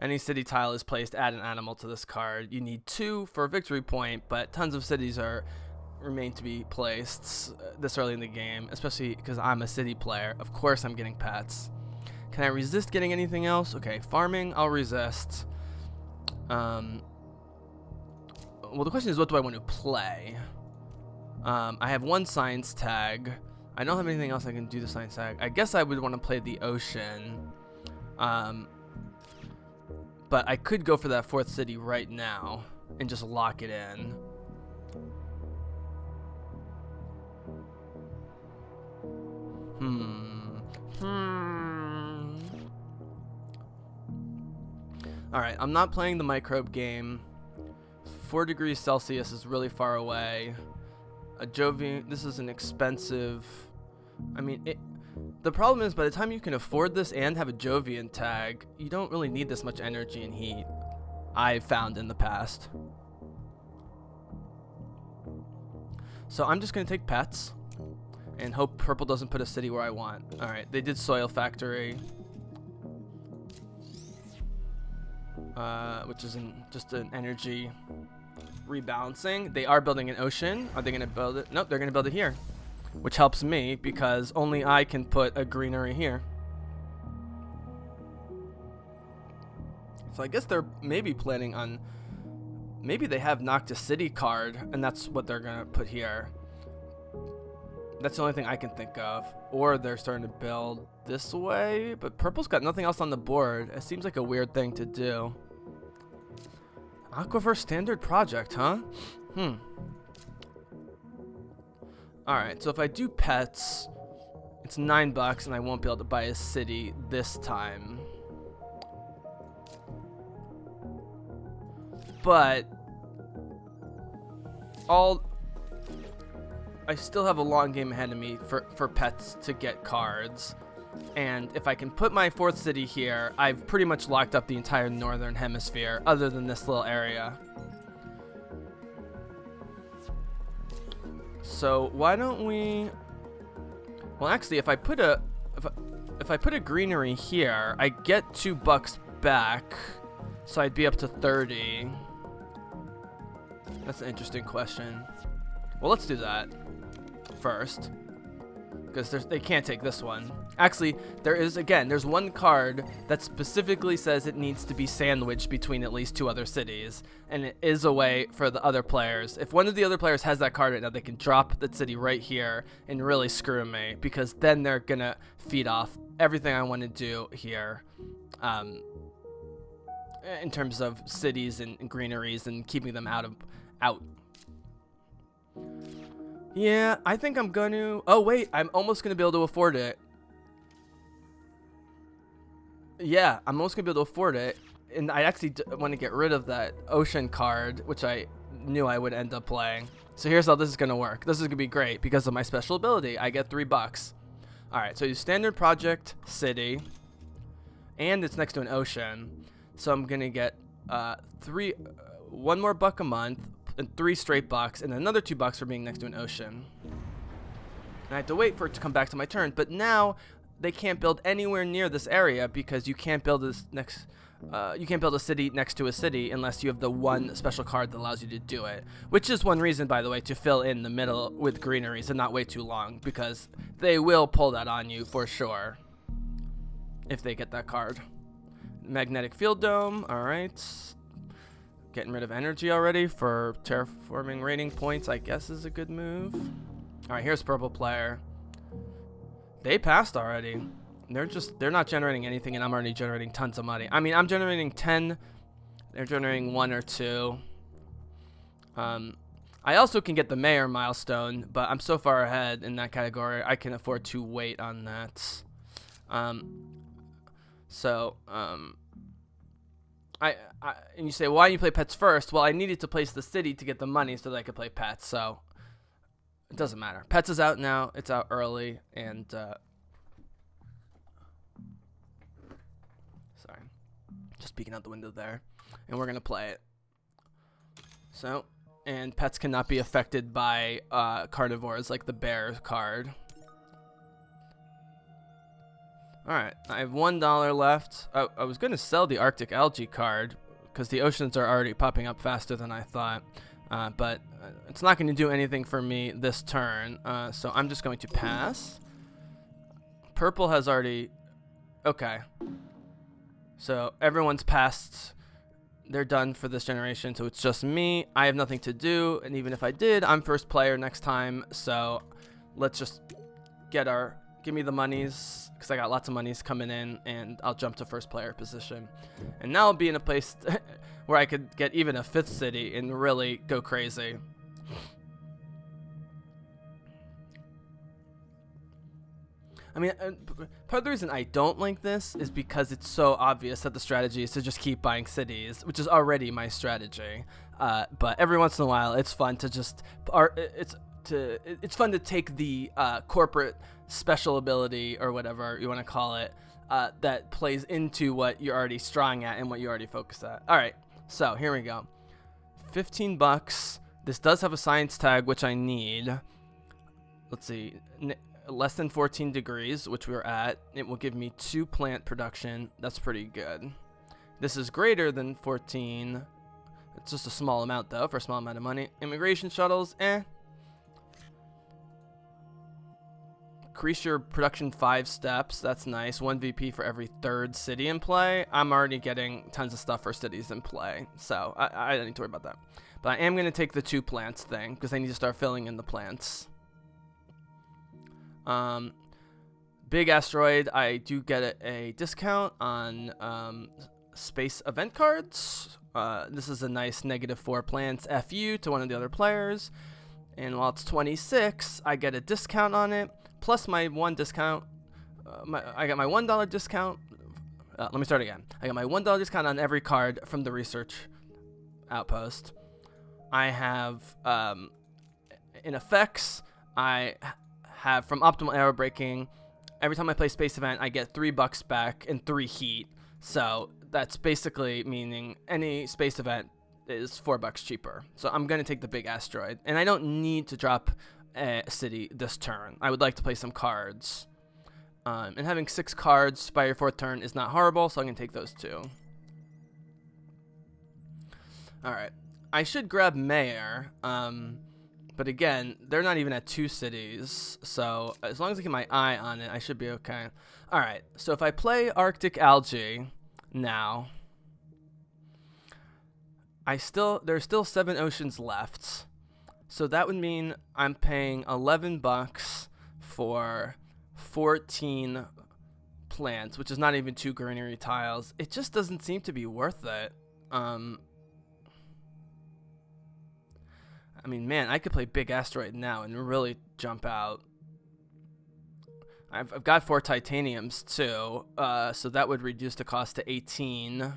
Any city tile is placed, add an animal to this card. You need 2 for a victory point, but tons of cities remain to be placed this early in the game, especially because I'm a city player. Of course I'm getting pets. Can I resist getting anything else? Okay, farming, I'll resist. Well, the question is, what do I want to play? I have 1 science tag. I don't have anything else I can do the science tag. I guess I would want to play the ocean. But I could go for that 4th city right now and just lock it in. Alright, I'm not playing the microbe game. 4 degrees Celsius is really far away. A Jovian, this is an expensive... I mean, the problem is by the time you can afford this and have a Jovian tag, you don't really need this much energy and heat, I've found in the past. So I'm just going to take pets and hope purple doesn't put a city where I want. Alright, they did soil factory. Which is just an energy rebalancing. They are building an ocean. Are they going to build it? Nope, they're going to build it here, which helps me because only I can put a greenery here. So I guess they're maybe planning on, maybe they have knocked a city card and that's what they're going to put here. That's the only thing I can think of. Or they're starting to build this way, but purple's got nothing else on the board. It seems like a weird thing to do. Aquifer standard project, huh? Alright, so if I do pets, it's $9 and I won't be able to buy a city this time. But I still have a long game ahead of me for pets to get cards. And if I can put my 4th city here, I've pretty much locked up the entire northern hemisphere other than this little area. So why don't we... Well, actually, if I put a greenery here, I get $2 back, so I'd be up to 30. That's an interesting question. Well, let's do that first, because they can't take this one. Actually, there's 1 card that specifically says it needs to be sandwiched between at least 2 other cities, and it is a way for the other players. If one of the other players has that card right now, they can drop that city right here and really screw me, because then they're gonna feed off everything I want to do here, in terms of cities and greeneries and keeping them out. Yeah, I think I'm gonna... Oh, wait, I'm almost gonna be able to afford it. Yeah, I'm almost gonna be able to afford it. And I actually want to get rid of that ocean card, which I knew I would end up playing. So here's how this is gonna work. This is gonna be great because of my special ability. I get $3. Alright, so you standard project city, and it's next to an ocean. So I'm gonna get one more buck a month, and 3 straight bucks, and another $2 for being next to an ocean. And I have to wait for it to come back to my turn, but now they can't build anywhere near this area because you can't build you can't build a city next to a city unless you have the one special card that allows you to do it. Which is one reason, by the way, to fill in the middle with greeneries and not wait too long, because they will pull that on you for sure if they get that card. Magnetic field dome. All right. Getting rid of energy already for terraforming rating points, I guess, is a good move. All right, here's purple player. They passed already. They're not generating anything, and I'm already generating tons of money. I mean, I'm generating 10. They're generating 1 or 2. I also can get the mayor milestone, but I'm so far ahead in that category, I can afford to wait on that. And you say, why do you play pets first? Well, I needed to place the city to get the money so that I could play pets, so it doesn't matter. Pets is out now. It's out early, and sorry, just peeking out the window there, and we're gonna play it. So, and pets cannot be affected by carnivores like the bear card. Alright, I have $1 left. I was going to sell the Arctic algae card because the oceans are already popping up faster than I thought. But it's not going to do anything for me this turn. So I'm just going to pass. Purple has already... Okay. So everyone's passed. They're done for this generation, so it's just me. I have nothing to do, and even if I did, I'm first player next time. So let's just get our... Give me the monies, because I got lots of monies coming in, and I'll jump to first player position. And now I'll be in a place where I could get even a 5th city and really go crazy. I mean, part of the reason I don't like this is because it's so obvious that the strategy is to just keep buying cities, which is already my strategy. But every once in a while, it's fun to just... It's fun to take the corporate special ability or whatever you want to call it that plays into what you're already strong at and what you already focus at. All right, so here we go. 15 bucks. This does have a science tag, which I need. Let's see, less than 14 degrees, which we're at. It will give me 2 plant production. That's pretty good. This is greater than 14. It's just a small amount though, for a small amount of money. Immigration shuttles, Increase your production 5 steps. That's nice. 1 VP for every 3rd city in play. I'm already getting tons of stuff for cities in play, so I don't need to worry about that. But I am going to take the 2 plants thing because I need to start filling in the plants. Big asteroid. I do get a discount on space event cards. This is a nice -4 plants FU to one of the other players. And while it's 26, I get a discount on it. Plus my 1 discount, I got my $1 discount. Let me start again. I got my $1 discount on every card from the research outpost. I have, in effects, I have from optimal arrow breaking. Every time I play space event, I get $3 back and 3 heat. So that's basically meaning any space event is $4 cheaper. So I'm going to take the big asteroid. And I don't need to drop a city this turn. I would like to play some cards. And having 6 cards by your 4th turn is not horrible, so I'm going to take those 2. Alright. I should grab Mayor, but again, they're not even at 2 cities, so as long as I keep my eye on it, I should be okay. Alright, so if I play Arctic Algae now, there's still 7 oceans left. So that would mean I'm paying $11 for 14 plants, which is not even 2 greenery tiles. It just doesn't seem to be worth it. I mean, man, I could play Big Asteroid now and really jump out. I've got 4 titaniums too, so that would reduce the cost to 18.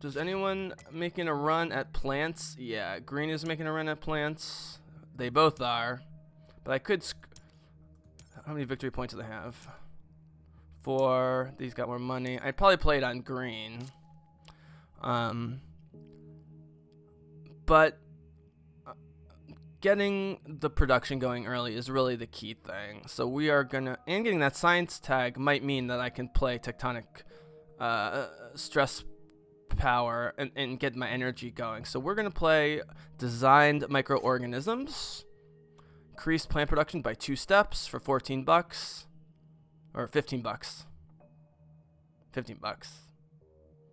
Does anyone making a run at plants? Yeah, green is making a run at plants. They both are. But I could... How many victory points do they have? 4. These got more money. I'd probably play it on green. But getting the production going early is really the key thing. So we are gonna, and getting that science tag might mean that I can play tectonic stress power and get my energy going. So we're gonna play designed microorganisms. Increase plant production by 2 steps for 14 bucks. Or 15 bucks. 15 bucks.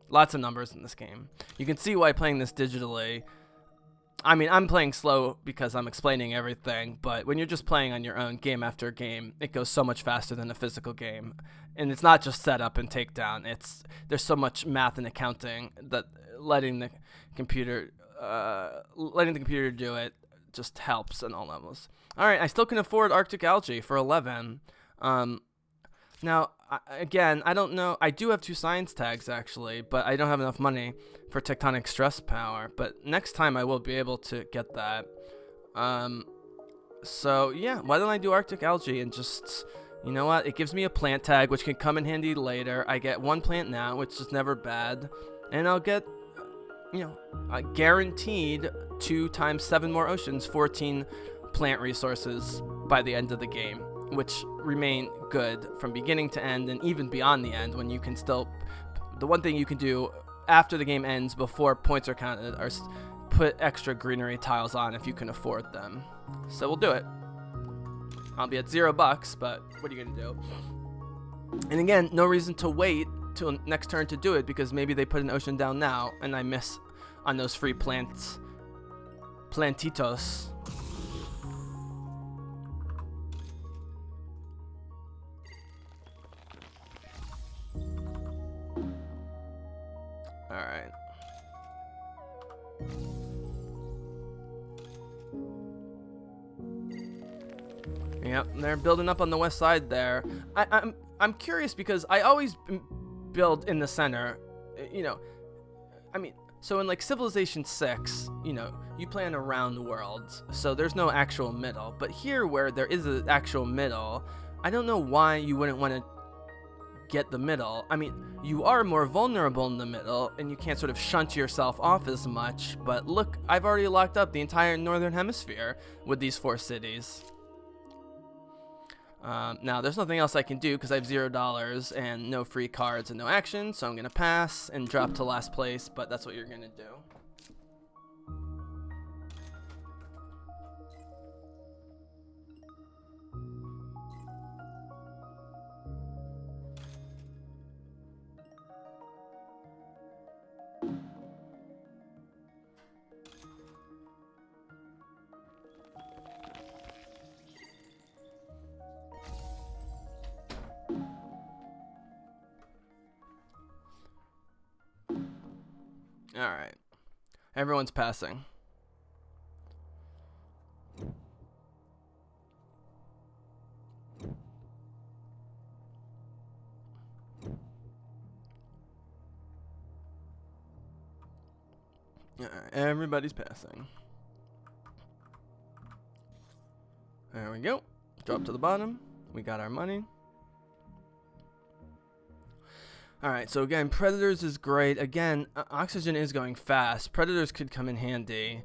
Lots of numbers in this game. You can see why playing this digitally. I mean, I'm playing slow because I'm explaining everything, but when you're just playing on your own game after game, it goes so much faster than a physical game. And it's not just setup and takedown. There's so much math and accounting that letting the computer do it just helps on all levels. All right, I still can afford Arctic algae for 11. Now, again, I don't know. I do have 2 science tags, actually, but I don't have enough money for tectonic stress power. But next time I will be able to get that. So, yeah, why don't I do Arctic algae and just, you know what? It gives me a plant tag, which can come in handy later. I get 1 plant now, which is never bad. And I'll get, you know, a guaranteed 2 times 7 more oceans, 14 plant resources by the end of the game, which remain good from beginning to end and even beyond the end, when you can still, the one thing you can do after the game ends before points are counted are put extra greenery tiles on if you can afford them. So we'll do it. I'll be at $0, but what are you gonna do? And again, no reason to wait till next turn to do it, because maybe they put an ocean down now and I miss on those free plantitos. Alright. Yep, they're building up on the west side there. I'm curious because I always build in the center. You know, I mean, so in like Civilization 6, you know, you play on a round world, so there's no actual middle. But here, where there is an actual middle, I don't know why you wouldn't want to get the middle. I mean, you are more vulnerable in the middle and you can't sort of shunt yourself off as much, but look, I've already locked up the entire northern hemisphere with these 4 cities. Now there's nothing else I can do because I have $0 and no free cards and no action, so I'm gonna pass and drop to last place, but that's what you're gonna do. Alright. Everyone's passing. Alright, everybody's passing. There we go. Drop to the bottom. We got our money. Alright, so again, Predators is great. Again, Oxygen is going fast. Predators could come in handy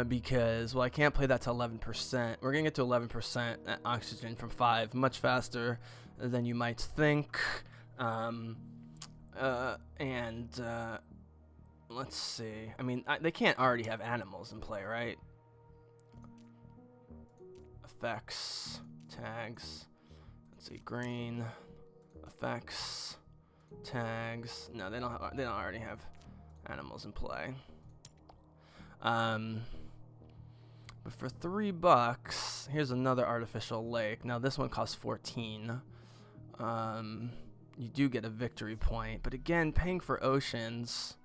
because, well, I can't play that to 11%. We're going to get to 11% at Oxygen from 5, much faster than you might think. Let's see. I mean, they can't already have animals in play, right? Effects, tags. Let's see, green. Effects, tags. No, they don't already have animals in play. But for $3, here's another artificial lake. Now this one costs 14. You do get a victory point, but again, paying for oceans,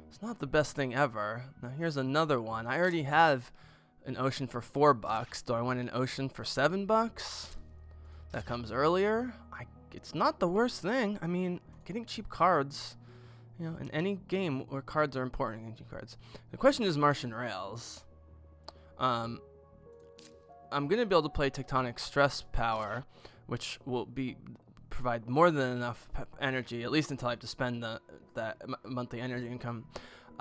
it's not the best thing ever. Now here's another one. I already have an ocean for $4. Do I want an ocean for $7? That comes earlier. It's not the worst thing. I mean, getting cheap cards, you know, in any game where cards are important, getting cheap cards. The question is Martian Rails. I'm gonna be able to play Tectonic Stress Power, which will provide more than enough energy, at least until I have to spend that monthly energy income.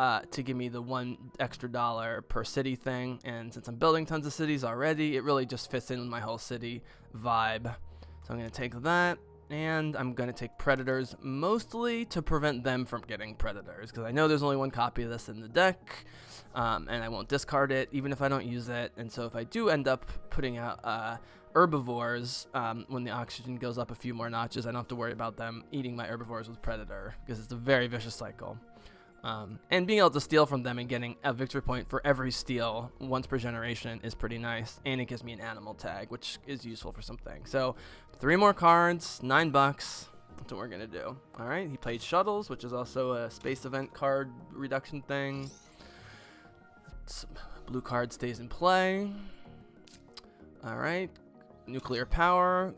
to give me the $1 extra per city thing. And since I'm building tons of cities already, it really just fits in with my whole city vibe. So I'm going to take that, and I'm going to take predators, mostly to prevent them from getting predators, because I know there's only one copy of this in the deck, and I won't discard it even if I don't use it. And so if I do end up putting out herbivores, when the oxygen goes up a few more notches, I don't have to worry about them eating my herbivores with predator, because it's a very vicious cycle. And being able to steal from them and getting a victory point for every steal once per generation is pretty nice, and it gives me an animal tag, which is useful for something. So 3 more cards, $9. That's what we're gonna do. All right, he played shuttles, which is also a space event card reduction thing. Blue card stays in play. All right, nuclear power,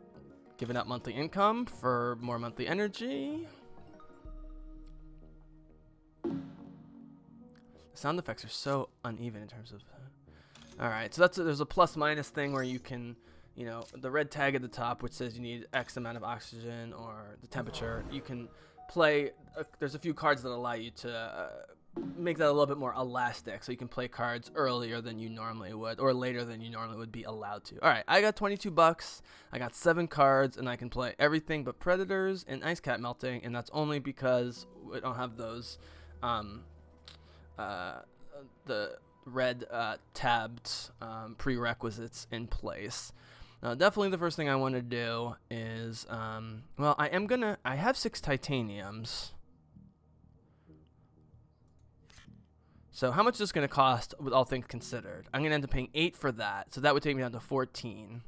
giving up monthly income for more monthly energy. Sound effects are so uneven in terms of. All right, so there's a plus minus thing where you can, you know, the red tag at the top, which says you need X amount of oxygen or the temperature. You can play. There's a few cards that allow you to make that a little bit more elastic, so you can play cards earlier than you normally would, or later than you normally would be allowed to. All right, I got $22. I got 7 cards, and I can play everything but predators and ice cap melting, and that's only because we don't have those. The red tabbed prerequisites in place. Now, definitely the first thing I want to do is, well, I have 6 titaniums. So how much is this going to cost with all things considered? I'm going to end up paying 8 for that, so that would take me down to 14.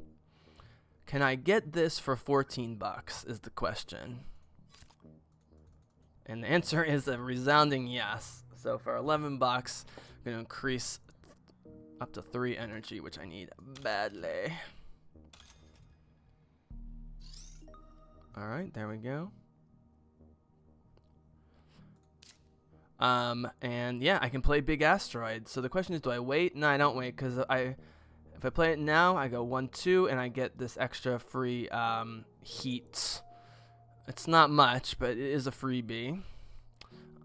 Can I get this for $14 is the question. And the answer is a resounding yes. So for $11, I'm going to increase up to 3 energy, which I need badly. All right, there we go. And yeah, I can play Big Asteroid. So the question is, do I wait? No, I don't wait, because if I play it now, I go 1-2, and I get this extra free heat. It's not much, but it is a freebie.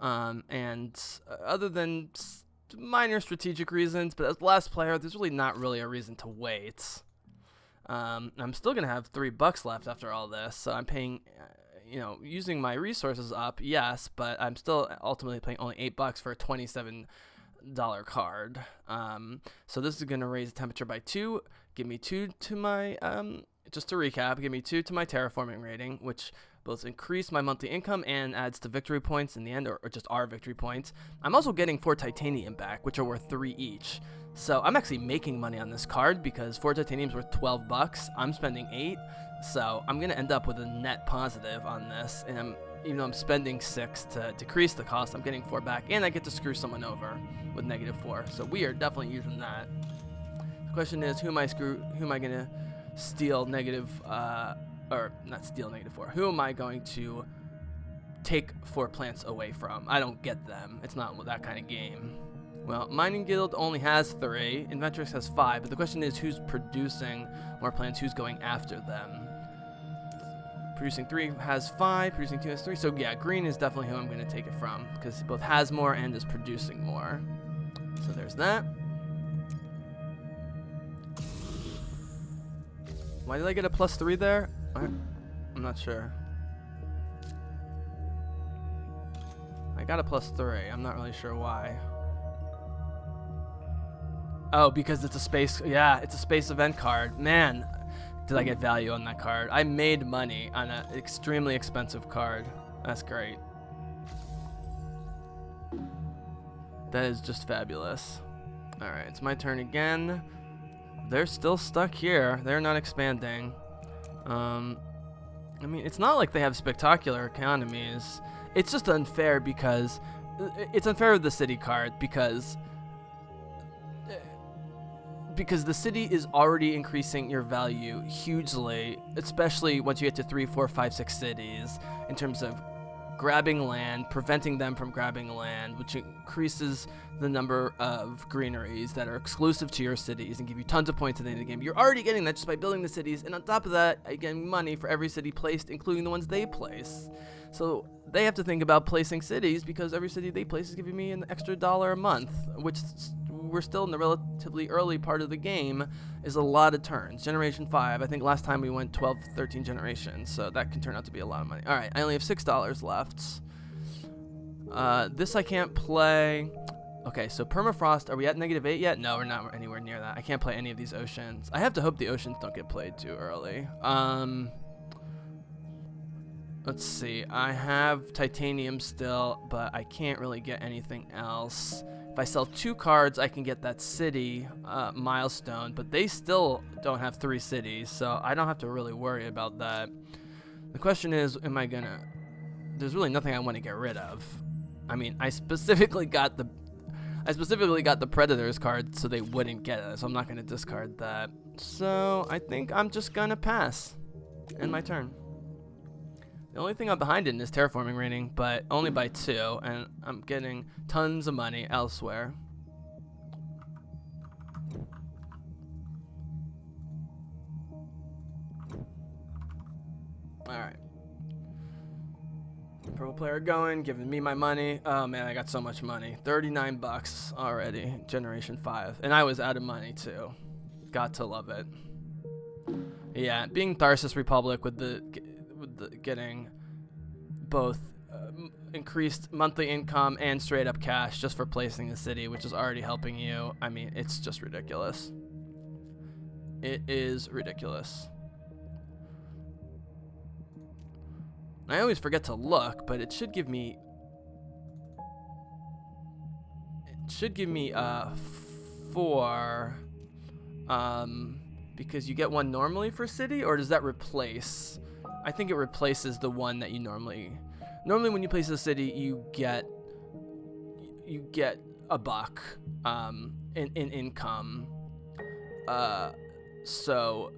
And other than minor strategic reasons, but as the last player, there's really not really a reason to wait. I'm still going to have $3 left after all this, so I'm paying, you know, using my resources up, yes, but I'm still ultimately paying only $8 for a $27 card. So this is going to raise the temperature by 2, give me 2 to my, just to recap, give me 2 to my terraforming rating, which both increase my monthly income and adds to victory points in the end, or just our victory points. I'm also getting 4 titanium back, which are worth 3 each. So I'm actually making money on this card because 4 titanium's worth $12. I'm spending 8, so I'm gonna end up with a net positive on this. And even though I'm spending 6 to decrease the cost, I'm getting 4 back, and I get to screw someone over with -4. So we are definitely using that. The question is, who am I gonna steal or not steal -4. Who am I going to take 4 plants away from? I don't get them. It's not that kind of game. Well, Mining Guild only has 3. Inventrix has 5. But the question is, who's producing more plants? Who's going after them? Producing 3 has 5. Producing 2 has 3. So yeah, green is definitely who I'm going to take it from, because he both has more and is producing more. So there's that. Why did I get a +3 there? I'm not sure. I got a +3. I'm not really sure why. Oh, because it's a space. Yeah, it's a space event card. Man, did I get value on that card. I made money on an extremely expensive card. That's great. That is just fabulous. All right, it's my turn again. They're still stuck here. They're not expanding. I mean, it's not like they have spectacular economies. It's just unfair because it's unfair with the city card because the city is already increasing your value hugely, especially once you get to 3, 4, 5, 6 cities in terms of grabbing land, preventing them from grabbing land, which increases the number of greeneries that are exclusive to your cities and give you tons of points at the end of the game. You're already getting that just by building the cities, and on top of that, you're getting money for every city placed, including the ones they place. So they have to think about placing cities because every city they place is giving me an extra $1 a month, which we're still in the relatively early part of the game, is a lot of turns. Generation 5, I think last time we went 12, 13 generations, so that can turn out to be a lot of money. All right, I only have $6 left. This I can't play. Okay, so permafrost, are we at -8 yet? No, we're not anywhere near that. I can't play any of these oceans. I have to hope the oceans don't get played too early. Let's see, I have titanium still, but I can't really get anything else. If I sell 2 cards, I can get that city milestone, but they still don't have 3 cities, so I don't have to really worry about that. The question is, am I gonna... There's really nothing I want to get rid of. I mean, I specifically got the Predators card so they wouldn't get it, so I'm not gonna discard that. So I think I'm just gonna pass. End my turn. The only thing I'm behind in is terraforming rating, but only by 2, and I'm getting tons of money elsewhere. Alright. Pro player going, giving me my money. Oh man, I got so much money. 39 bucks already, Generation 5. And I was out of money too. Got to love it. Yeah, being Tharsis Republic with the getting both increased monthly income and straight up cash just for placing the city, which is already helping you. I mean, it's just ridiculous. It is ridiculous. I always forget to look, but it should give me 4 because you get 1 normally for city, or does that replace? I think it replaces the one that you normally when you place a city, you get $1 in income. So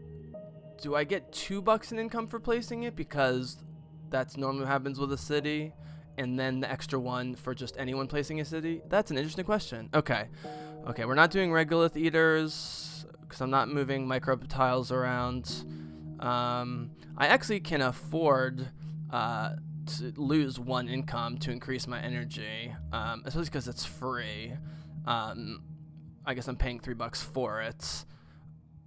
do I get $2 in income for placing it, because that's normally what happens with a city, and then the extra 1 for just anyone placing a city? That's an interesting question. Okay, we're not doing regolith eaters because I'm not moving microbe tiles around. I actually can afford to lose 1 income to increase my energy, especially because it's free. I guess I'm paying $3 for it.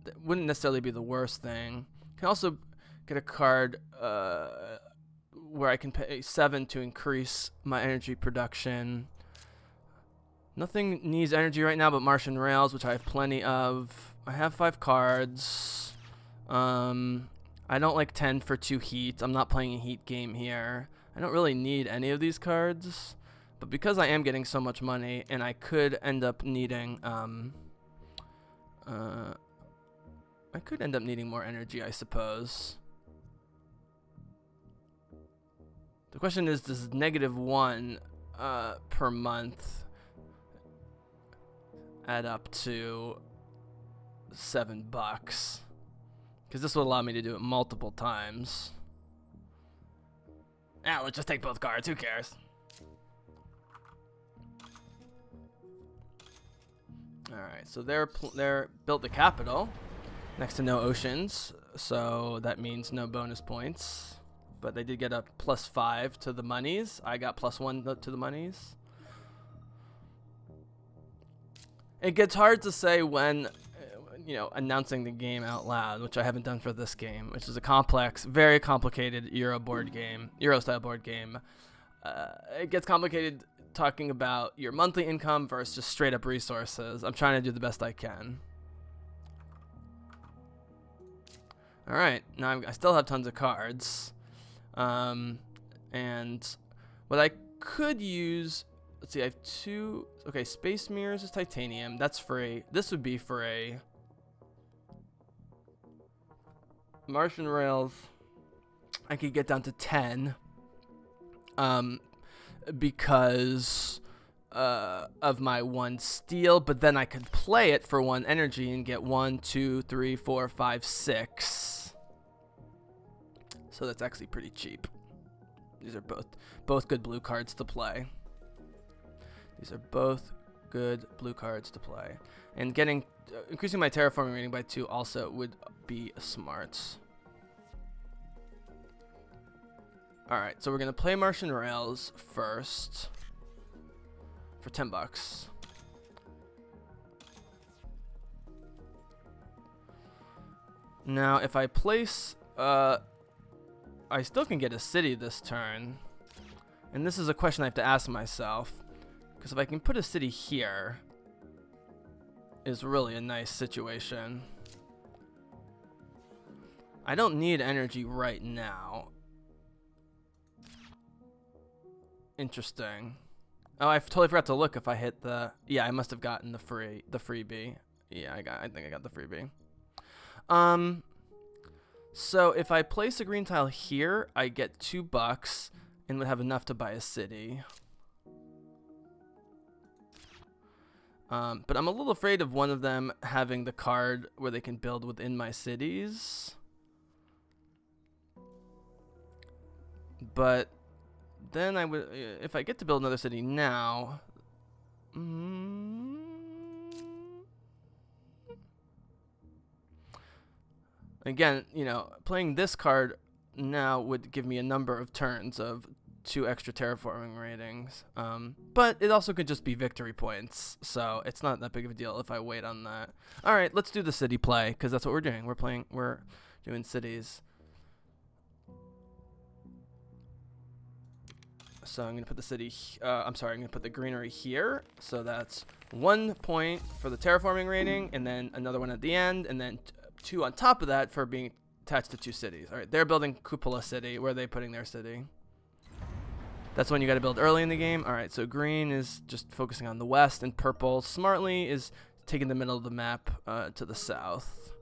That wouldn't necessarily be the worst thing. Can also get a card where I can pay 7 to increase my energy production. Nothing needs energy right now but Martian Rails, which I have plenty of. I have 5 cards. I don't like 10 for 2 heat. I'm not playing a heat game here. I don't really need any of these cards, but because I am getting so much money, and I could end up needing more energy, I suppose. The question is, does -1 per month add up to $7? Because this will allow me to do it multiple times. Let's just take both cards. Who cares? All right, so they're built the capital next to no oceans, so that means no bonus points. But they did get a +5 to the monies. I got +1 to the monies. It gets hard to say when, announcing the game out loud, which I haven't done for this game, which is a complex, very complicated Euro style board game. It gets complicated talking about your monthly income versus just straight up resources. I'm trying to do the best I can. All right, now I still have tons of cards. And what I could use, let's see, I have 2, okay, Space Mirrors is titanium, that's free. This would be free. Martian Rails, I could get down to 10, because of my 1 steel, but then I could play it for 1 energy and get 1, 2, 3, 4, 5, 6. So that's actually pretty cheap. These are both good blue cards to play. These are both good blue cards to play. And increasing my terraforming rating by 2 also would be smart. Alright, so we're going to play Martian Rails first for 10 bucks. Now, if I place, I still can get a city this turn. And this is a question I have to ask myself. Because if I can put a city here, is really a nice situation. I don't need energy right now. Interesting. Oh, I totally forgot to look if I hit the... Yeah, I must have gotten the freebie. Yeah, I think I got the freebie. So if I place a green tile here, I get $2 and would have enough to buy a city. But I'm a little afraid of one of them having the card where they can build within my cities. But then I would, if I get to build another city now, again, you know, playing this card now would give me a number of turns of 2 extra terraforming ratings. But it also could just be victory points, so it's not that big of a deal if I wait on that. All right, let's do the city play, because that's what we're doing. We're doing cities. So I'm gonna put the city. I'm gonna put the greenery here. So that's 1 point for the terraforming rating, and then another one at the end, and then 2 on top of that for being attached to 2 cities. All right, they're building Cupola City. Where are they putting their city? That's one you got to build early in the game. All right, so green is just focusing on the west, and purple smartly is taking the middle of the map to the south.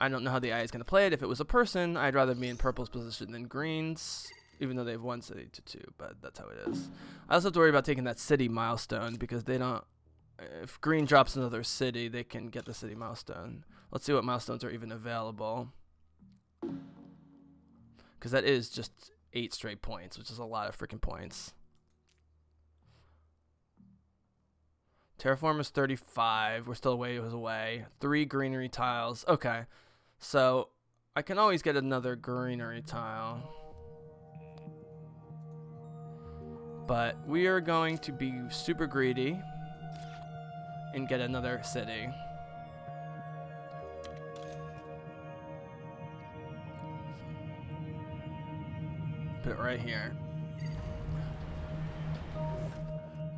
I don't know how the AI is going to play it. If it was a person, I'd rather be in purple's position than green's, even though they have 1 city to 2, but that's how it is. I also have to worry about taking that city milestone because they don't... If green drops another city, they can get the city milestone. Let's see what milestones are even available. Because that is just 8 straight points, which is a lot of freaking points. Terraform is 35. We're still a ways away. 3 greenery tiles. Okay. So I can always get another greenery tile. But we are going to be super greedy and get another city. Put it right here.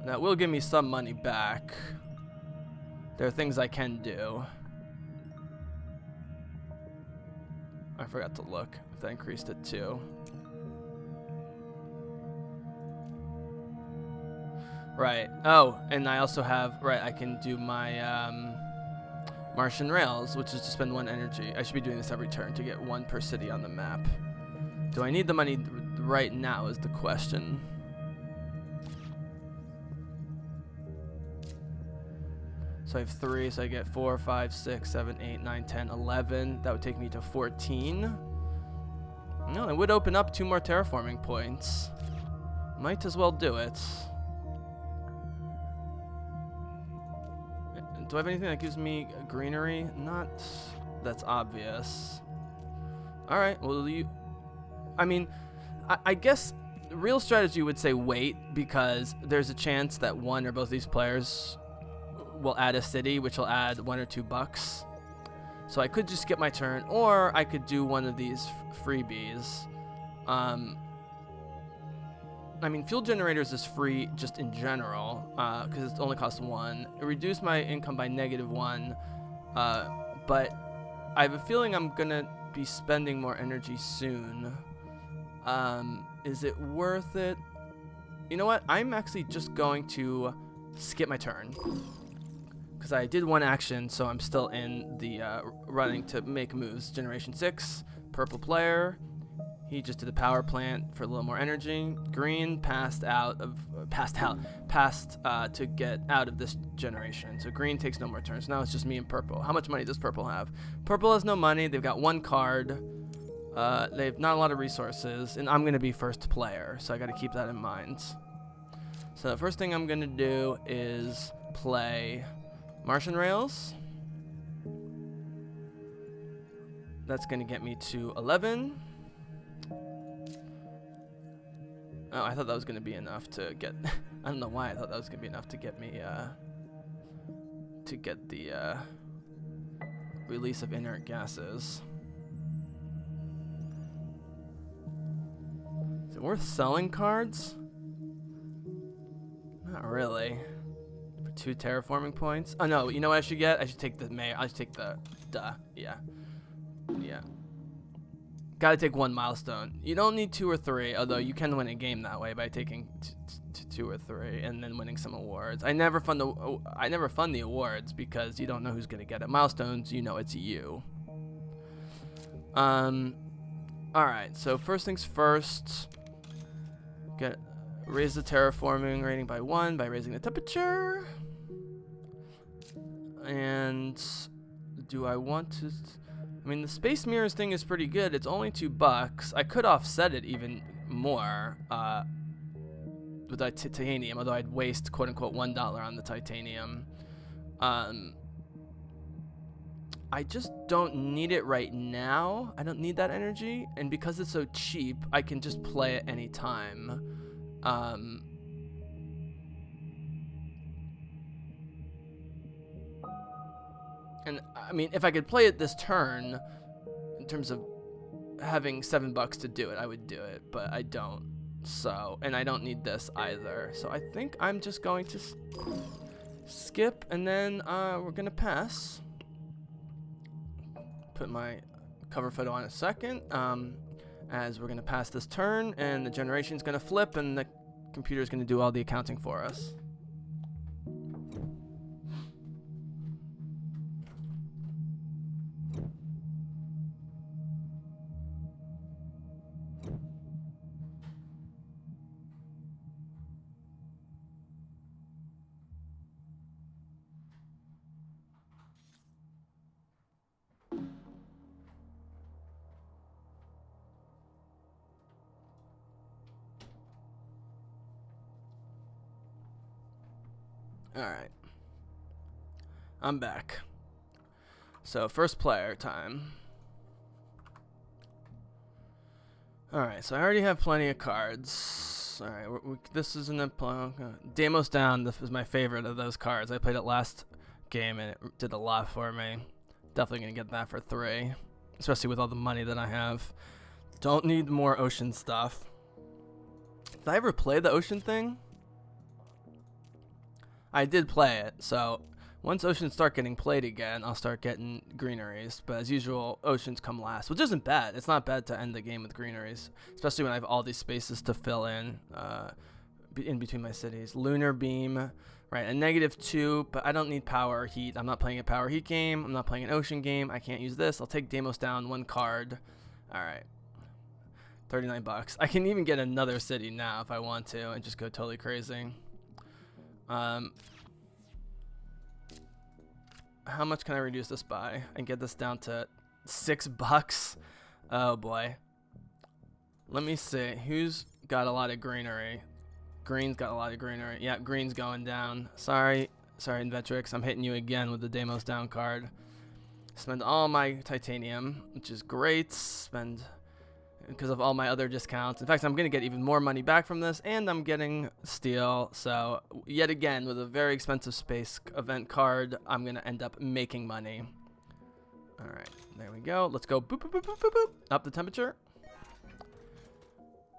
That will give me some money back. There are things I can do. I forgot to look if I increased it too. Right. Oh, and I also have, right, I can do my Martian Rails, which is to spend 1 energy. I should be doing this every turn to get 1 per city on the map. Do I need the money right now is the question. So I have 3, so I get 4, 5, 6, 7, 8, 9, 10, 11. That would take me to 14. No, it would open up 2 more terraforming points. Might as well do it. Do I have anything that gives me greenery? Not that's obvious. Alright, well, I mean, I guess the real strategy would say wait, because there's a chance that one or both of these players will add a city, which will add $1 or $2. So I could just skip my turn, or I could do one of these freebies. I mean, fuel generators is free just in general, because it only costs 1. It reduced my income by -1, but I have a feeling I'm gonna be spending more energy soon. Is it worth it? You know what? I'm actually just going to skip my turn, because I did 1 action, so I'm still in the running to make moves. Generation 6, purple player. He just did the power plant for a little more energy. Green passed to get out of this generation. So green takes no more turns. Now it's just me and purple. How much money does purple have? Purple has no money. They've got 1 card. They have not a lot of resources, and I'm going to be first player, so I got to keep that in mind. So the first thing I'm going to do is play Martian Rails. That's going to get me to 11. Oh, I thought that was going to be enough to get... I don't know why I thought that was going to be enough to get me... to get the release of inert gases. Is it worth selling cards? Not really. For 2 terraforming points. Oh no, you know what I should get? I should take the I should take the yeah. Yeah. Gotta take 1 milestone. You don't need 2 or 3, although you can win a game that way by taking 2 or 3 and then winning some awards. I never fund the awards because you don't know who's gonna get it. Milestones, you know it's you. Alright, so first things first. Raise the terraforming rating by 1 by raising the temperature. And do I want to... I mean, the space mirrors thing is pretty good. It's only $2. I could offset it even more with the titanium, although I'd waste quote-unquote $1 on the titanium. I just don't need it right now. I don't need that energy, and because it's so cheap, I can just play it anytime. And I mean, if I could play it this turn, in terms of having $7 to do it, I would do it, but I don't. So, and I don't need this either. So I think I'm just going to skip, and then we're gonna pass. Put my cover photo on a second, as we're gonna pass this turn, and the generation's gonna flip, and the computer's gonna do all the accounting for us. Alright. I'm back. So, first player time. Alright, so I already have plenty of cards. Alright, this is an Deimos Down. This was my favorite of those cards. I played it last game and it did a lot for me. Definitely gonna get that for 3. Especially with all the money that I have. Don't need more ocean stuff. Did I ever play the ocean thing? I did play it, so once oceans start getting played again, I'll start getting greeneries. But as usual, oceans come last, which isn't bad. It's not bad to end the game with greeneries, especially when I have all these spaces to fill in between my cities. Lunar beam, right, a -2, but I don't need power or heat. I'm not playing a power heat game. I'm not playing an ocean game. I can't use this. I'll take Deimos Down, 1 card. All right, $39. I can even get another city now if I want to and just go totally crazy. How much can I reduce this by and get this down to $6? Oh boy. Let me see. Who's got a lot of greenery? Green's got a lot of greenery. Yeah, green's going down. Sorry, Invetrix. I'm hitting you again with the Deimos Down card. Spend all my titanium, which is great. Spend... because of all my other discounts. In fact, I'm going to get even more money back from this, and I'm getting steel. So, yet again, with a very expensive space event card, I'm going to end up making money. All right, there we go. Let's go boop, boop, boop, boop, boop, boop. Up the temperature.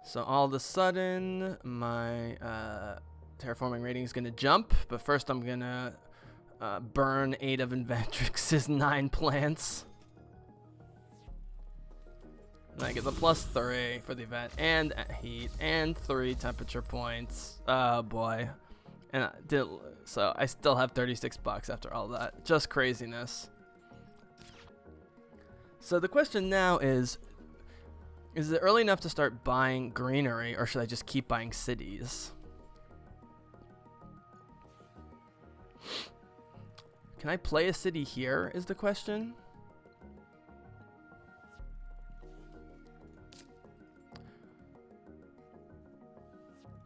So, all of a sudden, my terraforming rating is going to jump. But first, I'm going to burn 8 of Inventrix's 9 plants. And I get the +3 for the event, and heat, and 3 temperature points. Oh boy. And so I still have $36 after all that. Just craziness. So the question now is it early enough to start buying greenery, or should I just keep buying cities? Can I play a city here, is the question?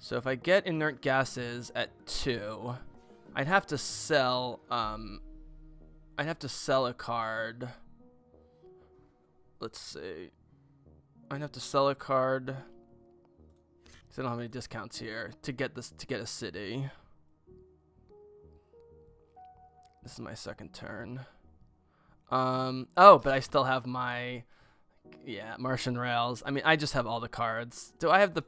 So if I get inert gases at 2, I'd have to sell a card. Let's see. I'd have to sell a card. 'Cause I don't have any discounts here to get a city. This is my second turn. Oh, but I still have my Martian rails. I mean, I just have all the cards. Do I have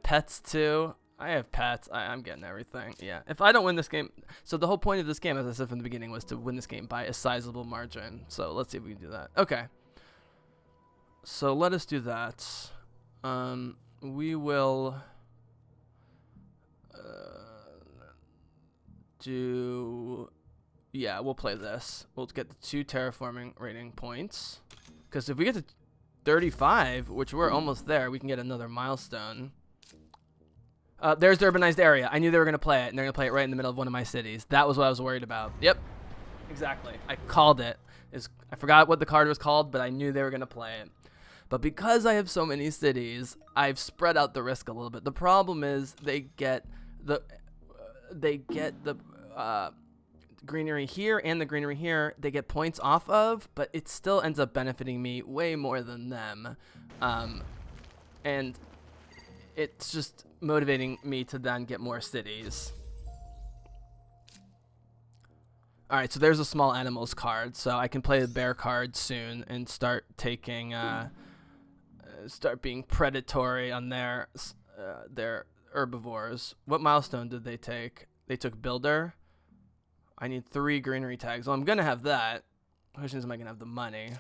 pets too? I have pets. I'm getting everything. Yeah. If I don't win this game, so the whole point of this game, as I said from the beginning, was to win this game by a sizable margin. So let's see if we can do that. Okay. So let us do that. We will we'll play this. We'll get the 2 terraforming rating points. Because if we get to 35, which we're almost there, we can get another milestone. There's the urbanized area. I knew they were going to play it, and they're going to play it right in the middle of one of my cities. That was what I was worried about. Yep. Exactly. I called it. I forgot what the card was called, but I knew they were going to play it. But because I have so many cities, I've spread out the risk a little bit. The problem is they get the greenery here and the greenery here. They get points off of, but it still ends up benefiting me way more than them. And it's just motivating me to then get more cities. All right, so there's a small animals card, so I can play the bear card soon and start taking, start being predatory on their herbivores. What milestone did they take? They took builder. I need 3 greenery tags. Well, I'm gonna have that. The question is, am I gonna have the money?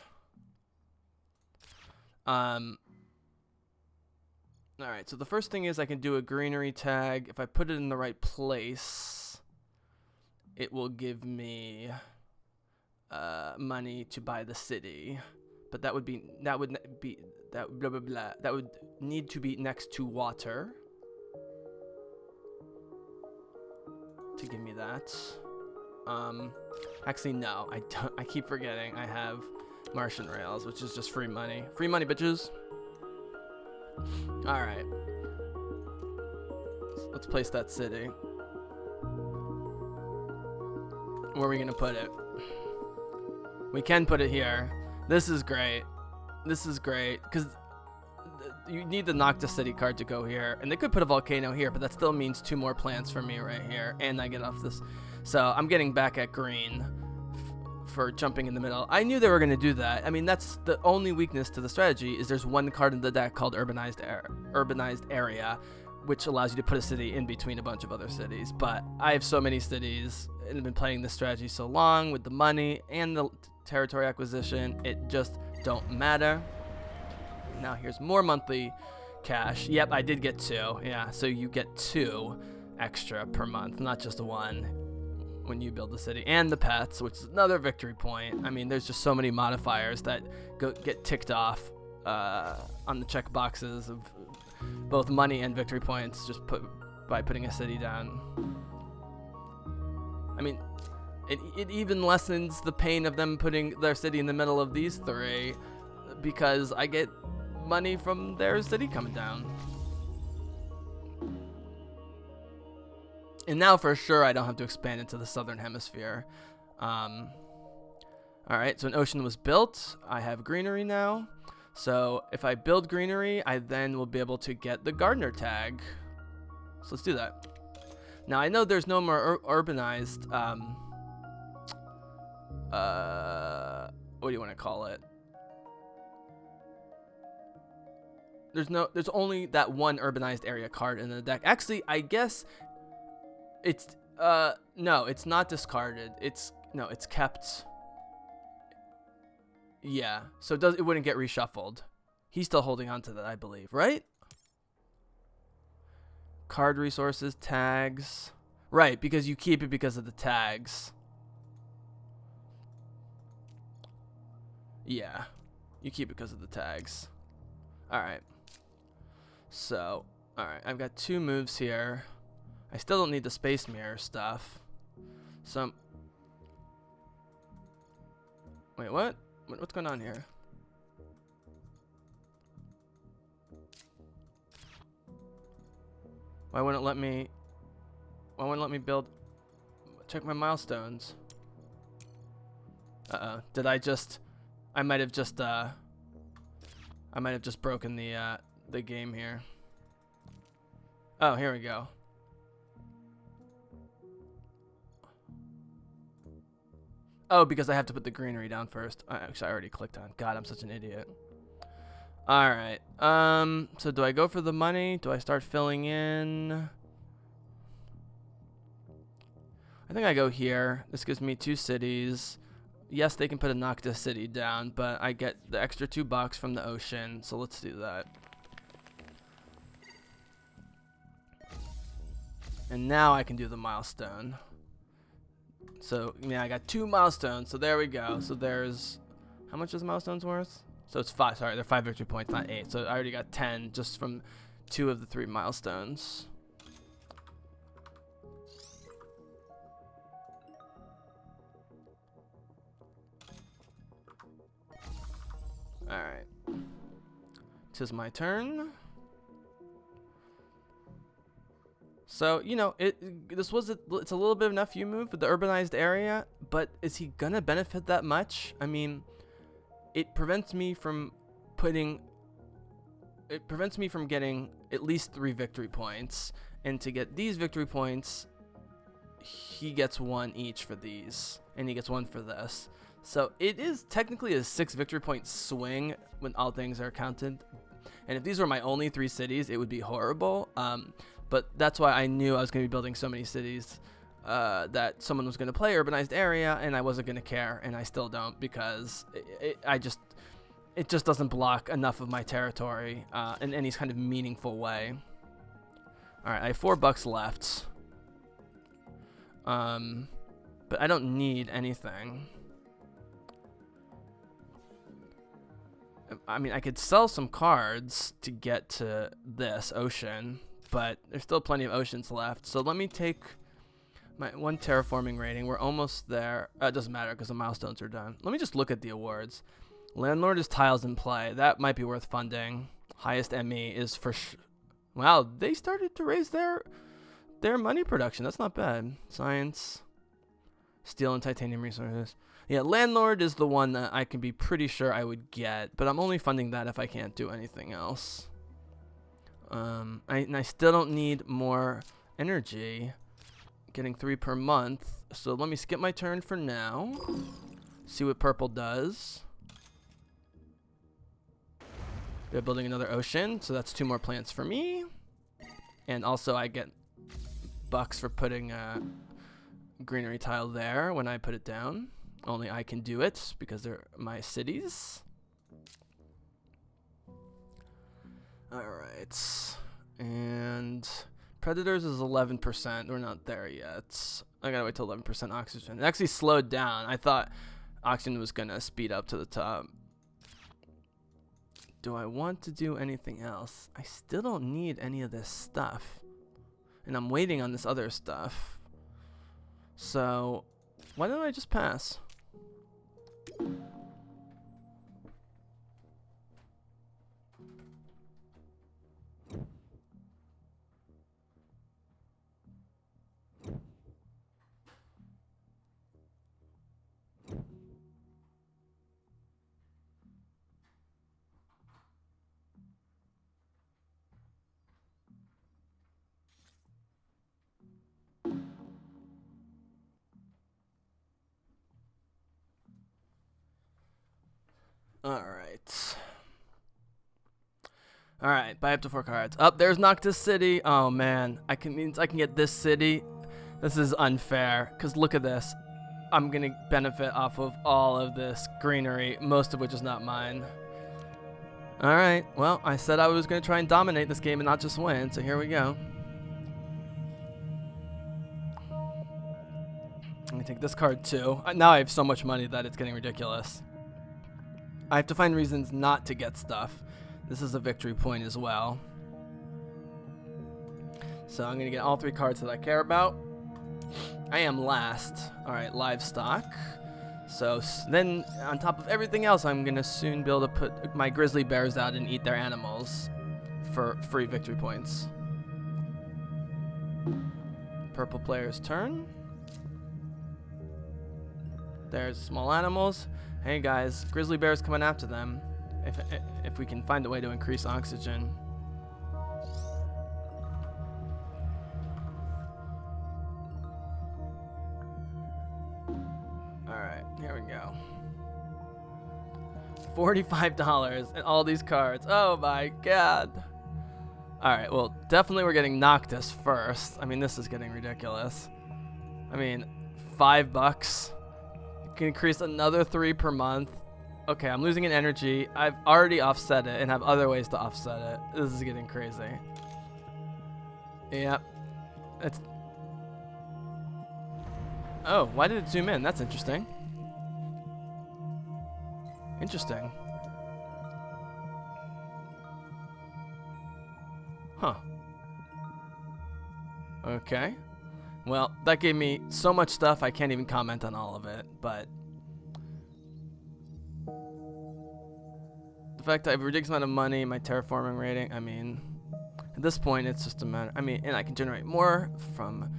All right, so the first thing is I can do a greenery tag. If I put it in the right place, it will give me money to buy the city. But that would need to be next to water to give me that. Actually no, I don't. I keep forgetting I have Martian rails, which is just free money. Free money, bitches. All right. Let's place that city. Where are we gonna put it? We can put it here. This is great. This is great because you need the Noctis City card to go here, and they could put a volcano here, but that still means 2 more plants for me right here, and I get off this. So I'm getting back at green for jumping in the middle. I knew they were going to do that. I mean, that's the only weakness to the strategy is there's one card in the deck called Urbanized Area, which allows you to put a city in between a bunch of other cities. But I have so many cities and have been playing this strategy so long with the money and the territory acquisition, it just don't matter. Now here's more monthly cash. Yep, I did get 2. Yeah, so you get 2 extra per month, not just 1 when you build the city. And the pets, which is another victory point. I mean, there's just so many modifiers that get ticked off on the check boxes of both money and victory points just by putting a city down. I mean, it even lessens the pain of them putting their city in the middle of these 3 because I get money from their city coming down. And now for sure I don't have to expand into the southern hemisphere. Alright, so an ocean was built. I have greenery now. So if I build greenery, I then will be able to get the gardener tag. So let's do that. Now I know there's no more urbanized, what do you want to call it? There's only that one urbanized area card in the deck. Actually, I guess it's, no, it's not discarded. It's kept. Yeah, so it wouldn't get reshuffled. He's still holding on to that, I believe, right? Card resources, tags. Right, because you keep it because of the tags. Yeah, you keep it because of the tags. Alright. So, alright, I've got 2 moves here. I still don't need the space mirror stuff. So, wait, what? What's going on here? Why wouldn't it let me? Why wouldn't it let me build? Check my milestones. Did I just? I might have just broken the game here. Oh, here we go. Oh, because I have to put the greenery down first. Actually, I already clicked on. God, I'm such an idiot. All right. So do I go for the money? Do I start filling in? I think I go here. This gives me 2 cities. Yes, they can put a Noctis city down, but I get the extra $2 from the ocean. So let's do that. And now I can do the milestone. So, yeah, I got 2 milestones. So there we go. So there's, how much is the milestones worth? So it's 5. Sorry, they're 5 victory points, not 8. So I already got 10 just from 2 of the 3 milestones. All right. 'Tis my turn. So, you know, it's a little bit of an FU move with the urbanized area, but is he gonna benefit that much? I mean, it prevents me from getting at least 3 victory points, and to get these victory points, he gets 1 each for these, and he gets 1 for this. So it is technically a 6 victory point swing when all things are counted. And if these were my only 3 cities, it would be horrible. But that's why I knew I was going to be building so many cities that someone was going to play urbanized area, and I wasn't going to care, and I still don't, because it just doesn't block enough of my territory in any kind of meaningful way. All right, I have $4 left, but I don't need anything. I mean, I could sell some cards to get to this ocean, but there's still plenty of oceans left. So let me take my 1 terraforming rating. We're almost there. It doesn't matter because the milestones are done. Let me just look at the awards. Landlord is tiles in play. That might be worth funding. Highest ME is for wow, they started to raise their money production. That's not bad. Science, steel and titanium resources. Yeah, landlord is the one that I can be pretty sure I would get, but I'm only funding that if I can't do anything else. I still don't need more energy. Getting 3 per month. So let me skip my turn for now. See what purple does. They're building another ocean, so that's 2 more plants for me. And also I get bucks for putting a greenery tile there when I put it down. Only I can do it because they're my cities. Alright. And predators is 11%. We're not there yet. I gotta wait till 11% oxygen. It actually slowed down. I thought oxygen was gonna speed up to the top. Do I want to do anything else? I still don't need any of this stuff. And I'm waiting on this other stuff. So why don't I just pass? Alright, buy up to 4 cards. Up there's Noctis City. Oh man, means I can get this city. This is unfair, because look at this. I'm gonna benefit off of all of this greenery, most of which is not mine. Alright, well, I said I was gonna try and dominate this game and not just win, so here we go. I'm gonna take this card too. Now I have so much money that it's getting ridiculous. I have to find reasons not to get stuff. This is a victory point as well. So I'm going to get all 3 cards that I care about. I am last. Alright, livestock. So then on top of everything else, I'm going to soon be able to put my grizzly bears out and eat their animals for free victory points. Purple player's turn. There's small animals. Hey guys, grizzly bear's coming after them. If we can find a way to increase oxygen. Alright, here we go. $45 and all these cards. Oh my god. Alright, well, definitely we're getting Noctis first. I mean, this is getting ridiculous. I mean, $5. You can increase another 3 per month. Okay, I'm losing an energy. I've already offset it and have other ways to offset it. This is getting crazy. Yep. It's... Oh, why did it zoom in? That's interesting. Interesting. Huh. Okay. Well, that gave me so much stuff I can't even comment on all of it, but the fact that I have a ridiculous amount of money, my terraforming rating, I mean, at this point it's just a matter, I mean, and I can generate more from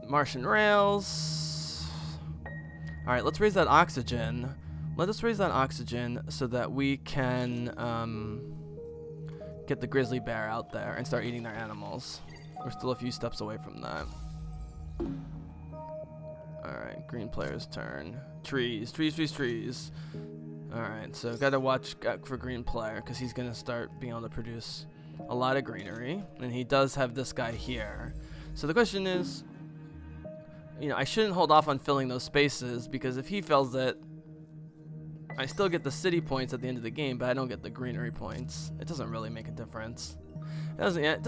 Martian rails. Alright, let's raise that oxygen. Let us raise that oxygen so that we can get the grizzly bear out there and start eating their animals. We're still a few steps away from that. Alright, green player's turn. Trees, trees, trees, trees. Alright, so gotta watch for green player because he's gonna start being able to produce a lot of greenery. And he does have this guy here. So the question is, you know, I shouldn't hold off on filling those spaces because if he fills it, I still get the city points at the end of the game, but I don't get the greenery points. It doesn't really make a difference. It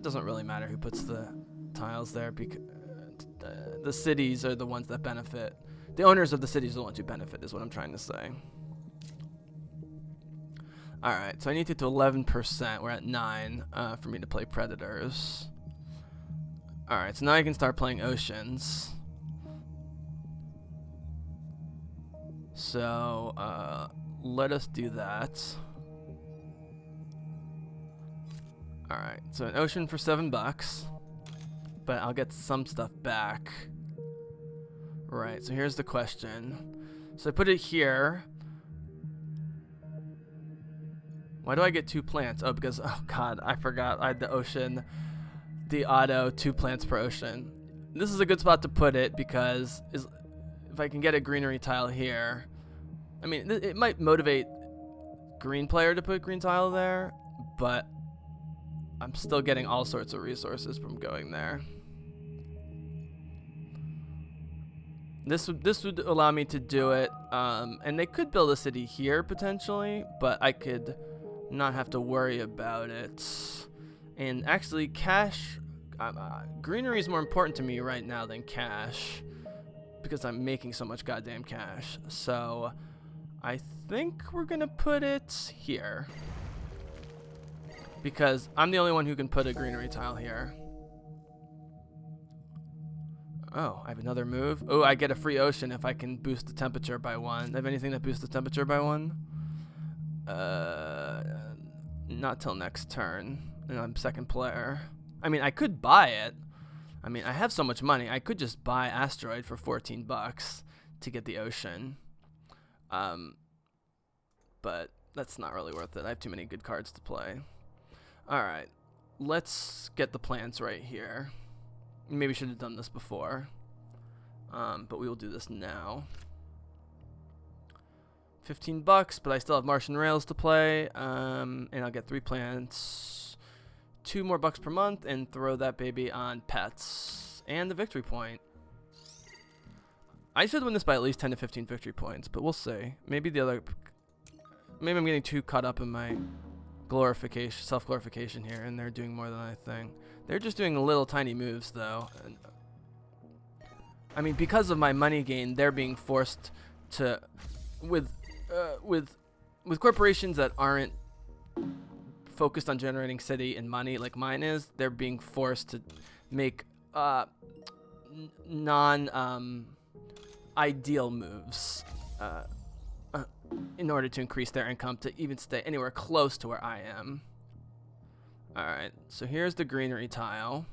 doesn't really matter who puts the tiles there because the cities are the ones that benefit. The owners of the cities are the ones who benefit, is what I'm trying to say. All right, so I need to get to 11%. We're at 9 for me to play predators. All right, so now I can start playing oceans. So let us do that. Alright, so an ocean for $7, but I'll get some stuff back. Right, so here's the question. So I put it here. Why do I get 2 plants? Oh, because, oh god, I forgot I had the ocean, the auto 2 plants per ocean. This is a good spot to put it because if I can get a greenery tile here, I mean, it might motivate green player to put green tile there, but I'm still getting all sorts of resources from going there. This would allow me to do it, and they could build a city here potentially, but I could not have to worry about it. And actually, cash, greenery is more important to me right now than cash because I'm making so much goddamn cash. So I think we're gonna put it here because I'm the only one who can put a greenery tile here. Oh, I have another move. Oh, I get a free ocean if I can boost the temperature by 1. Do I have anything that boosts the temperature by 1? Not till next turn, and I'm second player. I mean, I could buy it. I mean, I have so much money. I could just buy Asteroid for $14 to get the ocean. But that's not really worth it. I have too many good cards to play. Alright, let's get the plants right here. Maybe we should have done this before. But we will do this now. $15, but I still have Martian Rails to play. And I'll get 3 plants. $2 more per month and throw that baby on pets. And the victory point. I should win this by at least 10 to 15 victory points, but we'll see. Maybe I'm getting too caught up in my glorification, self-glorification here, and they're doing more than I think. They're just doing little tiny moves, though. And, I mean, because of my money gain, they're being forced to, with corporations that aren't focused on generating city and money like mine is, they're being forced to make ideal moves in order to increase their income to even stay anywhere close to where I am. Alright, so here's the greenery tile.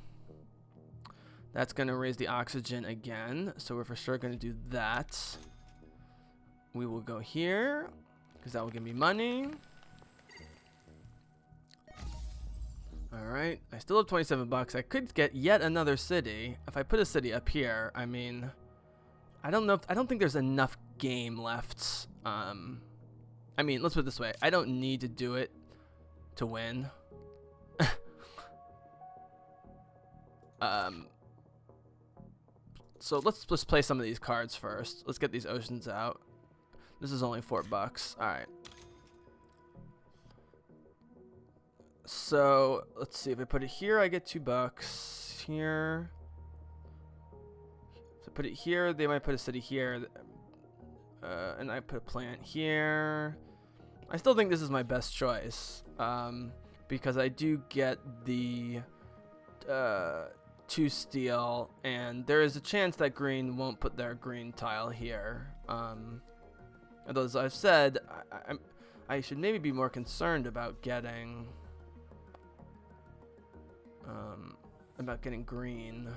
That's going to raise the oxygen again, so we're for sure going to do that. We will go here, because that will give me money. Alright, I still have 27 bucks. I could get yet another city. If I put a city up here, I mean, I don't think there's enough game left. I mean, let's put it this way. I don't need to do it to win. So let's just play some of these cards first. Let's get these oceans out. This is only 4 bucks. All right. So let's see. If I put it here, I get 2 bucks. Here. If I put it here, they might put a city here. And I put a plant here. I still think this is my best choice. Because I do get the 2 steel, and there is a chance that green won't put their green tile here. Although, as I've said, I should maybe be more concerned about getting green.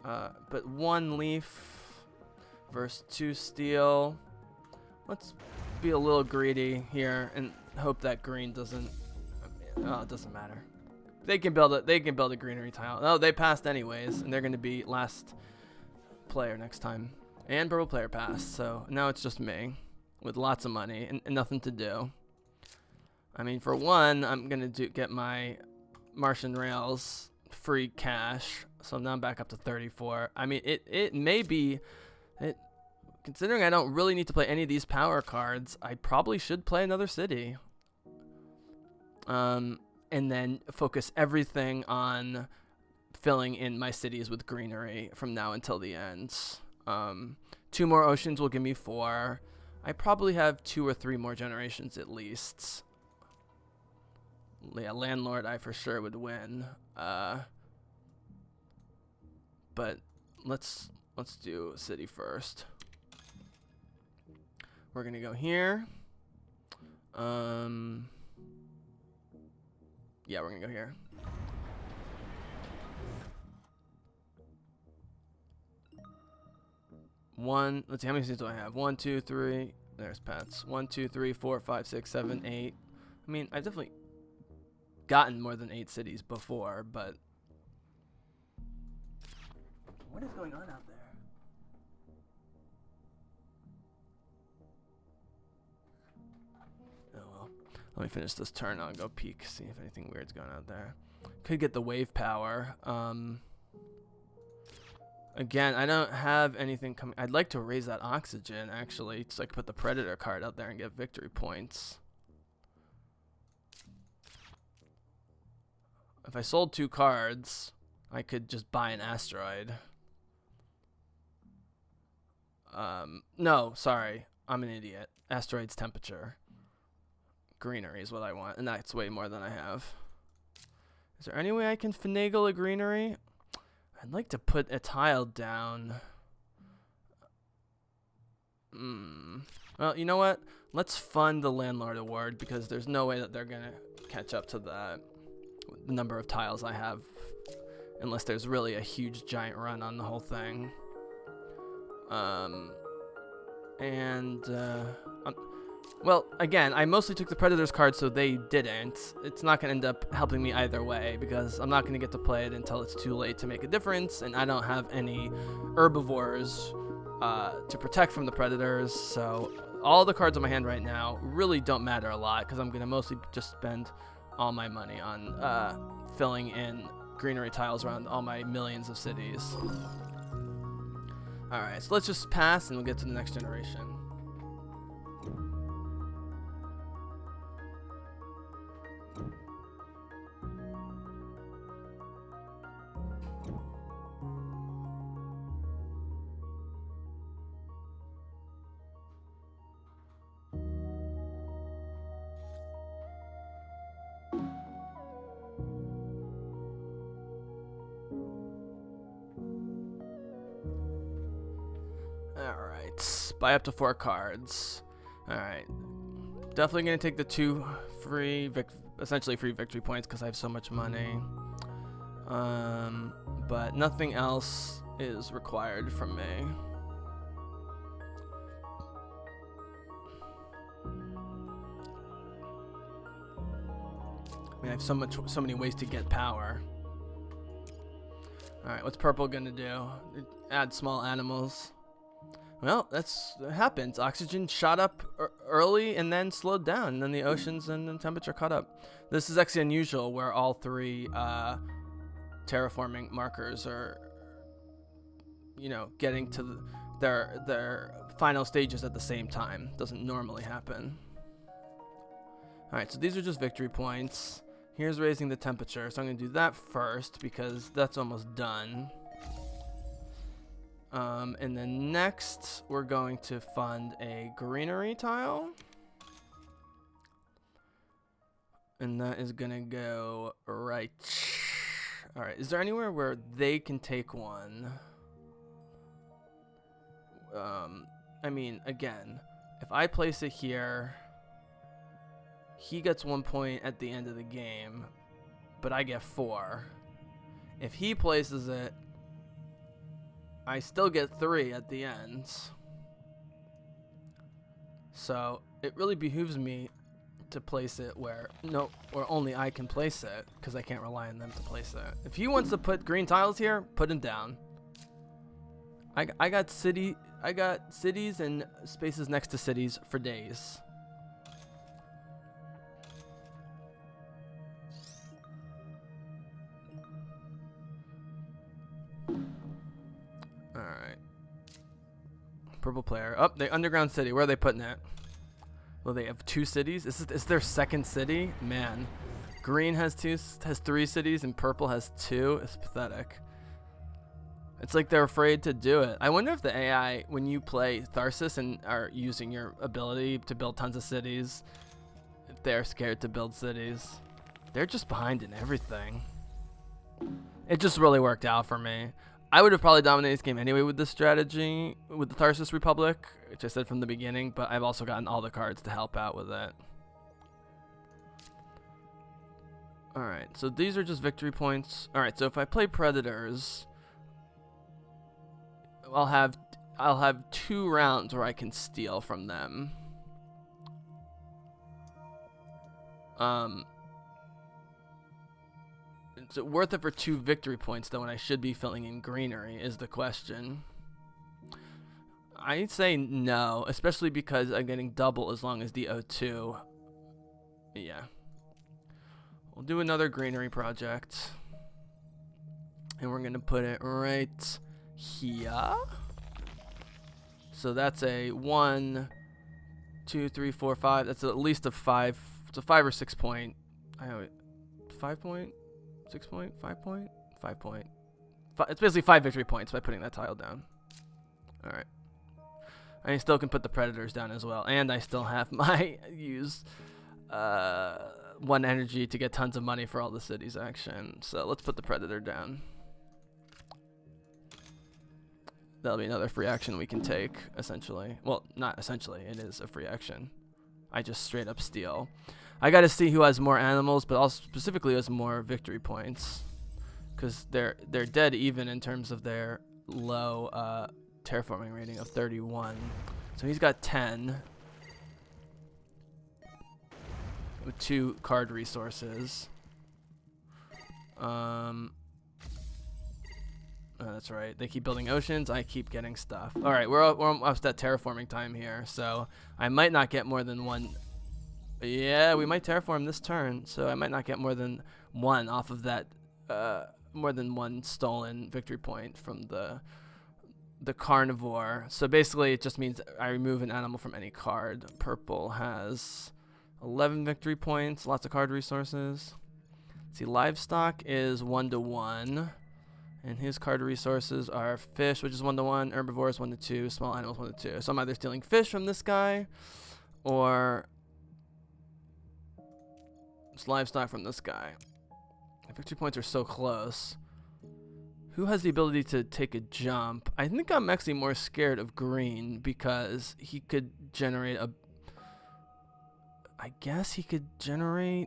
But 1 leaf versus 2 steel. Let's be a little greedy here and hope that green doesn't. Oh, it doesn't matter. They can build a greenery tile. Oh, they passed anyways, and they're going to be last player next time. And purple player passed, so now it's just me with lots of money and nothing to do. I mean, for one, I'm going to get my Martian Rails free cash, so now I'm back up to 34. I mean, it may be... Considering I don't really need to play any of these power cards, I probably should play another city. And then focus everything on filling in my cities with greenery from now until the end. 2 more oceans will give me 4. I probably have 2 or 3 more generations at least. Yeah, landlord I for sure would win. But let's do city first. We're gonna go here. Yeah, we're gonna go here. Let's see, how many cities do I have? 1, 2, 3. There's pets. 1, 2, 3, 4, 5, 6, 7, 8. I mean, I've definitely gotten more than 8 cities before, but what is going on out there? Let me finish this turn. I'll go peek, see if anything weird's going on there. Could get the wave power. Again, I don't have anything coming. I'd like to raise that oxygen, actually, so I could put the Predator card out there and get victory points. If I sold 2 cards, I could just buy an asteroid. No, sorry. I'm an idiot. Asteroid's temperature. Greenery is what I want, and that's way more than I have. Is there any way I can finagle a greenery? I'd like to put a tile down. Well, you know what? Let's fund the Landlord Award, because there's no way that they're going to catch up to the number of tiles I have, unless there's really a huge giant run on the whole thing. Well, again, I mostly took the Predators card, so they didn't. It's not going to end up helping me either way, because I'm not going to get to play it until it's too late to make a difference, and I don't have any herbivores to protect from the Predators, so all the cards on my hand right now really don't matter a lot, because I'm going to mostly just spend all my money on filling in greenery tiles around all my millions of cities. Alright, so let's just pass, and we'll get to the next generation. Alright, buy up to 4 cards. Alright, definitely going to take the 2 essentially free victory points because I have so much money. but nothing else is required from me. I have so many ways to get power. All right, what's purple gonna do? Add small animals. Well, that happens. Oxygen shot up early and then slowed down, and then the oceans and the temperature caught up. This is actually unusual, where all three terraforming markers are, getting to their final stages at the same time. Doesn't normally happen. All right, so these are just victory points. Here's raising the temperature, so I'm going to do that first because that's almost done. And then next, we're going to fund a greenery tile. And that is going to go right. All right, is there anywhere where they can take one? I mean, again, if I place it here, he gets 1 point at the end of the game, but I get 4. If he places it, I still get 3 at the end. So it really behooves me to place it where only I can place it, because I can't rely on them to place it. If he wants to put green tiles here, put him down. I got cities and spaces next to cities for days. Alright. Purple player. Oh, the underground city. Where are they putting it? Well, they have 2 cities. Is their second city? Man. Green has 3 cities and purple has 2. It's pathetic. It's like they're afraid to do it. I wonder if the AI, when you play Tharsis and are using your ability to build tons of cities, if they're scared to build cities. They're just behind in everything. It just really worked out for me. I would have probably dominated this game anyway with this strategy, with the Tharsis Republic, which I said from the beginning, but I've also gotten all the cards to help out with it. Alright, so these are just victory points. Alright, so if I play Predators, I'll have 2 rounds where I can steal from them. Is it worth it for 2 victory points, though, when I should be filling in greenery, is the question. I'd say no, especially because I'm getting double as long as the O2. Yeah. We'll do another greenery project. And we're going to put it right here. So that's a 1, 2, 3, 4, 5. That's at least a 5. It's a 5 or 6 point. 5 point? 6 point? 5 point? 5 point. It's basically 5 victory points by putting that tile down. Alright. I still can put the Predators down as well. And I still have my use 1 energy to get tons of money for all the cities action. So let's put the Predator down. That'll be another free action we can take, essentially. Well, not essentially. It is a free action. I just straight up steal. I got to see who has more animals, but also specifically who has more victory points, because they're dead even in terms of their low terraforming rating of 31. So he's got 10 with 2 card resources. Oh, that's right. They keep building oceans. I keep getting stuff. All right, we're almost at terraforming time here, so I might not get more than 1. Yeah, we might terraform this turn, so I might not get more than 1 off of that, more than 1 stolen victory point from the carnivore. So basically, it just means I remove an animal from any card. Purple has 11 victory points, lots of card resources. Let's see, livestock is 1-1, and his card resources are fish, which is 1-1, herbivores 1-2, small animals 1-2. So I'm either stealing fish from this guy, or livestock from this guy. The victory points are so close. Who has the ability to take a jump? I think I'm actually more scared of green because he could generate a... I guess he could generate...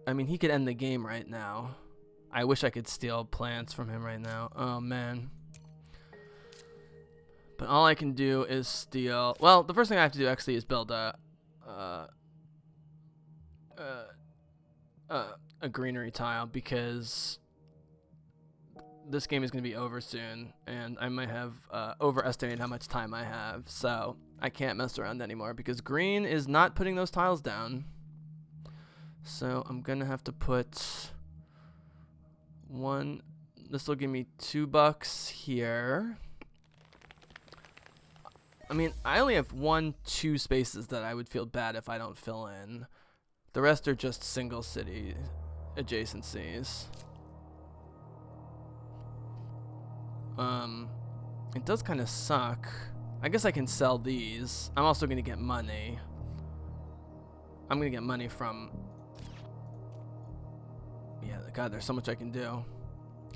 I mean, he could end the game right now. I wish I could steal plants from him right now. Oh, man. But all I can do is steal... Well, the first thing I have to do actually is build a greenery tile, because this game is going to be over soon, and I might have overestimated how much time I have. So I can't mess around anymore because green is not putting those tiles down. So I'm going to have to put one... This will give me $2 here. I mean, I only have 2 spaces that I would feel bad if I don't fill in. The rest are just single city adjacencies. It does kind of suck. I guess I can sell these. I'm also going to get money. I'm going to get money from... Yeah, God, there's so much I can do.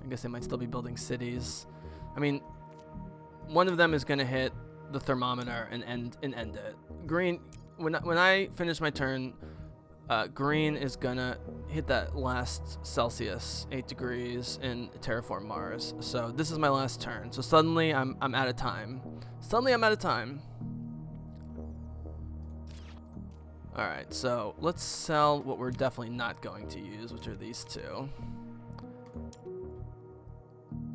I guess I might still be building cities. I mean, one of them is going to hit the thermometer and end it. Green, when I finish my turn, green is gonna hit that last Celsius 8 degrees in Terraform Mars. So this is my last turn. So suddenly I'm out of time. All right, so let's sell what we're definitely not going to use, which are these 2.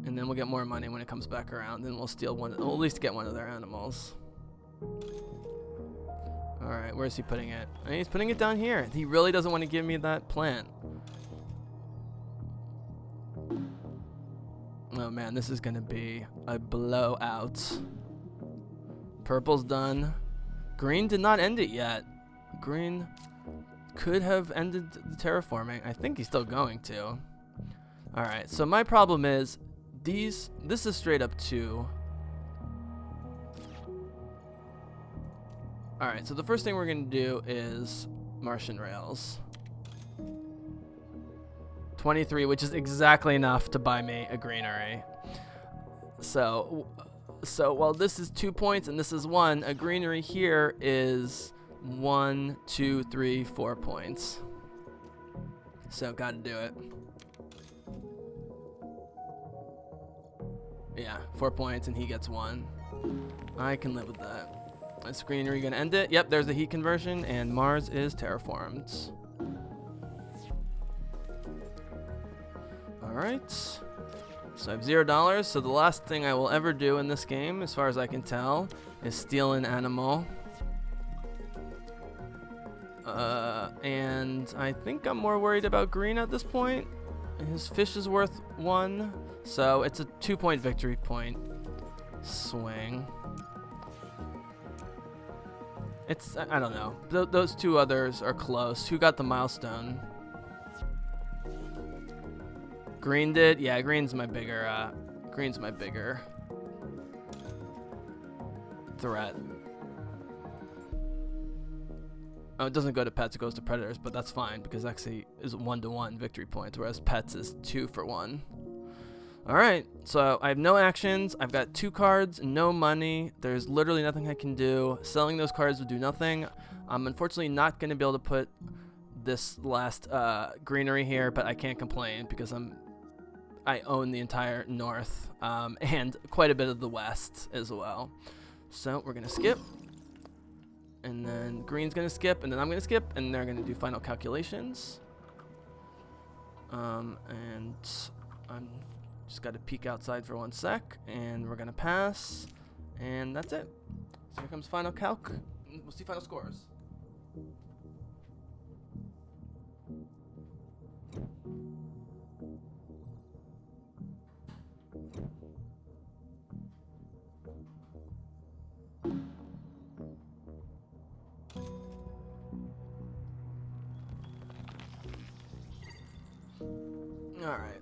And then we'll get more money when it comes back around. Then we'll steal one. We'll at least get one of their animals. All right, where's he putting it? He's putting it down here. He really doesn't want to give me that plant. Oh man, this is gonna be a blowout. Purple's done. Green did not end it yet. Green could have ended the terraforming. I think he's still going to. All right, so my problem is this is straight up 2. All right, so the first thing we're gonna do is Martian rails. 23, which is exactly enough to buy me a greenery. So while this is 2 points and this is 1, a greenery here is 1, 2, 3, 4 points. So gotta do it. Yeah, 4 points and he gets 1. I can live with that. Is greenery gonna end it? Yep, there's the heat conversion and Mars is terraformed. Alright. So I have $0. So the last thing I will ever do in this game, as far as I can tell, is steal an animal. And I think I'm more worried about green at this point. His fish is worth 1. So it's a 2-point victory point swing. It's, I don't know. Those 2 others are close. Who got the milestone? Green did? Yeah, green's my bigger threat. Oh, it doesn't go to pets, it goes to predators, but that's fine because actually is 1-to-1 victory points, whereas pets is 2 for 1. Alright, so I have no actions, I've got 2 cards, no money, there's literally nothing I can do. Selling those cards would do nothing. I'm unfortunately not going to be able to put this last greenery here, but I can't complain because I own the entire north and quite a bit of the west as well. So we're going to skip. And then green's going to skip, and then I'm going to skip, and they're going to do final calculations. And I'm just got to peek outside for 1 sec, and we're going to pass, and that's it. So here comes final calc. We'll see final scores. All right.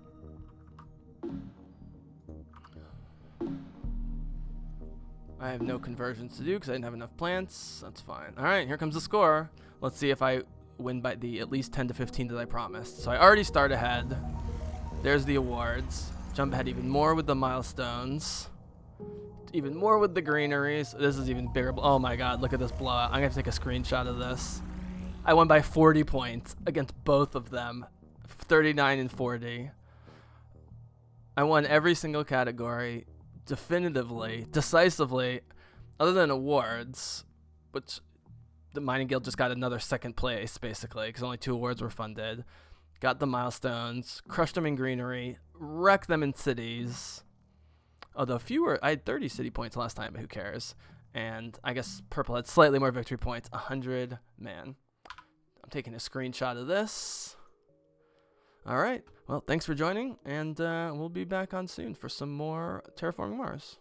I have no conversions to do because I didn't have enough plants. That's fine. All right, here comes the score. Let's see if I win by the at least 10 to 15 that I promised. So I already start ahead. There's the awards. Jump ahead even more with the milestones. Even more with the greeneries. This is even bigger. Oh my God, look at this blowout. I'm gonna have to take a screenshot of this. I won by 40 points against both of them. 39 and 40. I won every single category definitively, decisively, other than awards, which the Mining Guild just got another second place, basically, because only 2 awards were funded. Got the milestones, crushed them in greenery, wrecked them in cities. Although I had 30 city points last time, but who cares? And I guess purple had slightly more victory points, 100. Man, I'm taking a screenshot of this. All right. Well, thanks for joining, and we'll be back on soon for some more Terraforming Mars.